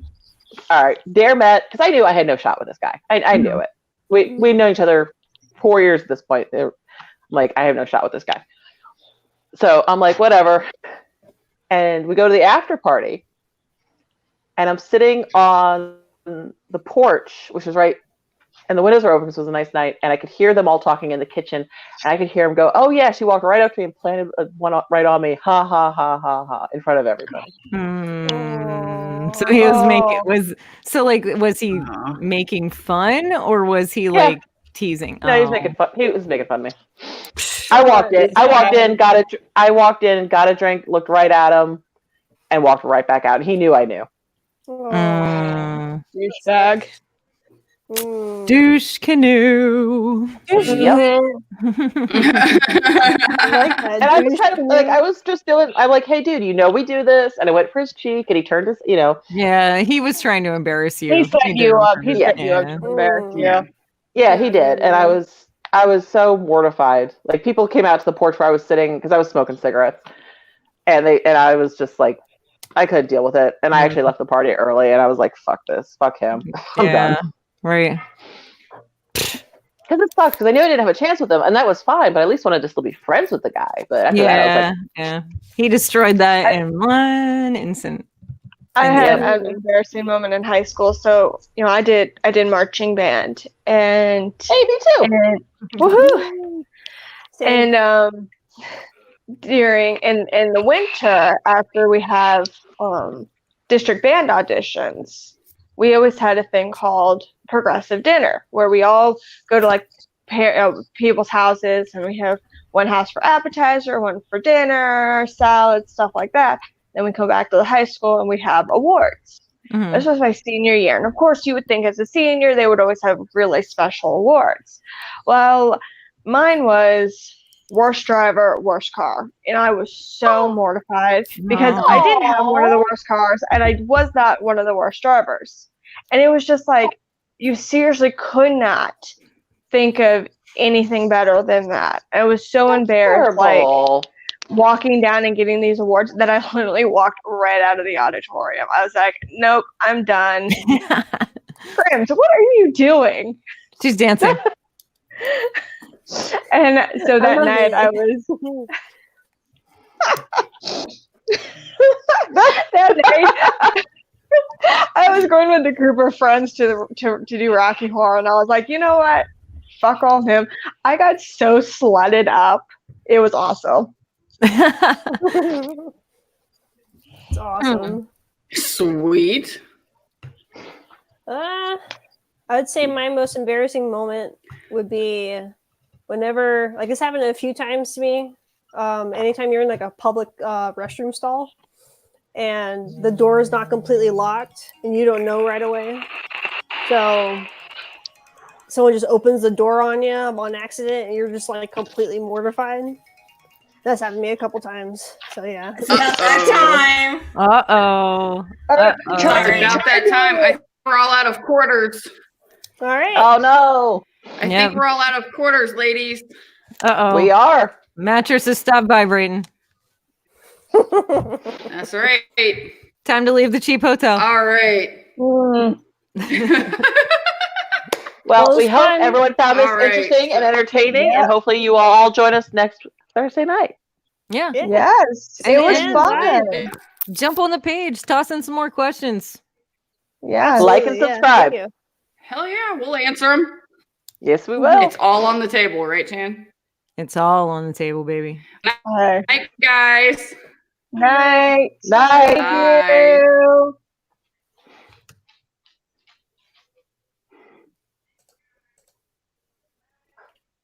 all right, dare met, because I knew I had no shot with this guy. I knew it. We've known each other 4 years at this point. I'm like, I have no shot with this guy. So I'm like, whatever. And we go to the after party, and I'm sitting on the porch, which was right, and the windows were open because it was a nice night, and I could hear them all talking in the kitchen, and I could hear him go, oh yeah, she walked right up to me and planted one right on me, ha ha ha ha ha, in front of everybody. So he was he making fun, or was he like teasing? No, he was making fun. He was making fun of me. I walked in, got a drink, looked right at him, and walked right back out. He knew I knew. Douchebag. Douche canoe. Yep. And I was kind of like, I'm like, hey, dude, we do this, and I went for his cheek, and he turned his, Yeah, he was trying to embarrass you. He set you up. He set you up Yeah. to embarrass you. Yeah, he did, and I was so mortified. Like people came out to the porch where I was sitting because I was smoking cigarettes, and I was just like, I couldn't deal with it, and I actually left the party early, and I was like, fuck this, fuck him, I'm done. Right. Because it sucks, because I knew I didn't have a chance with him, and that was fine, but I at least wanted to still be friends with the guy. But after that, I was like, he destroyed that in one instant. I had an embarrassing moment in high school. So, I did marching band, and hey, me too. And, woohoo! And during in the winter, after we have district band auditions, we always had a thing called progressive dinner, where we all go to like people's houses, and we have one house for appetizer, one for dinner, salad, stuff like that. Then we come back to the high school and we have awards. Mm-hmm. This was my senior year. And of course, you would think as a senior, they would always have really special awards. Well, mine was worst driver, worst car. And I was so mortified because I didn't have one of the worst cars and I was not one of the worst drivers. And it was just like, you seriously could not think of anything better than that. I was so embarrassed, Terrible. like walking down and getting these awards, that I literally walked right out of the auditorium. I was like, nope, I'm done. Crims, what are you doing? She's dancing. And so that night I was that night I was going with a group of friends to do Rocky Horror, and I was like, you know what? Fuck all of him. I got so slutted up. It was awesome. It's awesome. Sweet. I would say my most embarrassing moment would be whenever, like, this happened a few times to me. Anytime you're in like a public restroom stall and the door is not completely locked and you don't know right away. So someone just opens the door on you on accident and you're just like completely mortified. That's happened to me a couple times. So yeah. It's about that time. Uh-oh. Sorry about that time. I think we're all out of quarters. All right. Oh no. I think we're all out of quarters, ladies. Uh-oh. We are. Mattresses stop vibrating. That's right. Time to leave the cheap hotel. All right. Well, we hope fun. everyone found this All right. interesting and entertaining, and hopefully you all join us next Thursday night. Yeah. Yes. It was And fun. Jump on the page. Toss in some more questions. Yeah. Like and subscribe. Thank you. Hell yeah, we'll answer them. Yes, we will. It's all on the table, right, Chan? It's all on the table, baby. Bye. Night, guys. Night. Night. Bye. Thank you.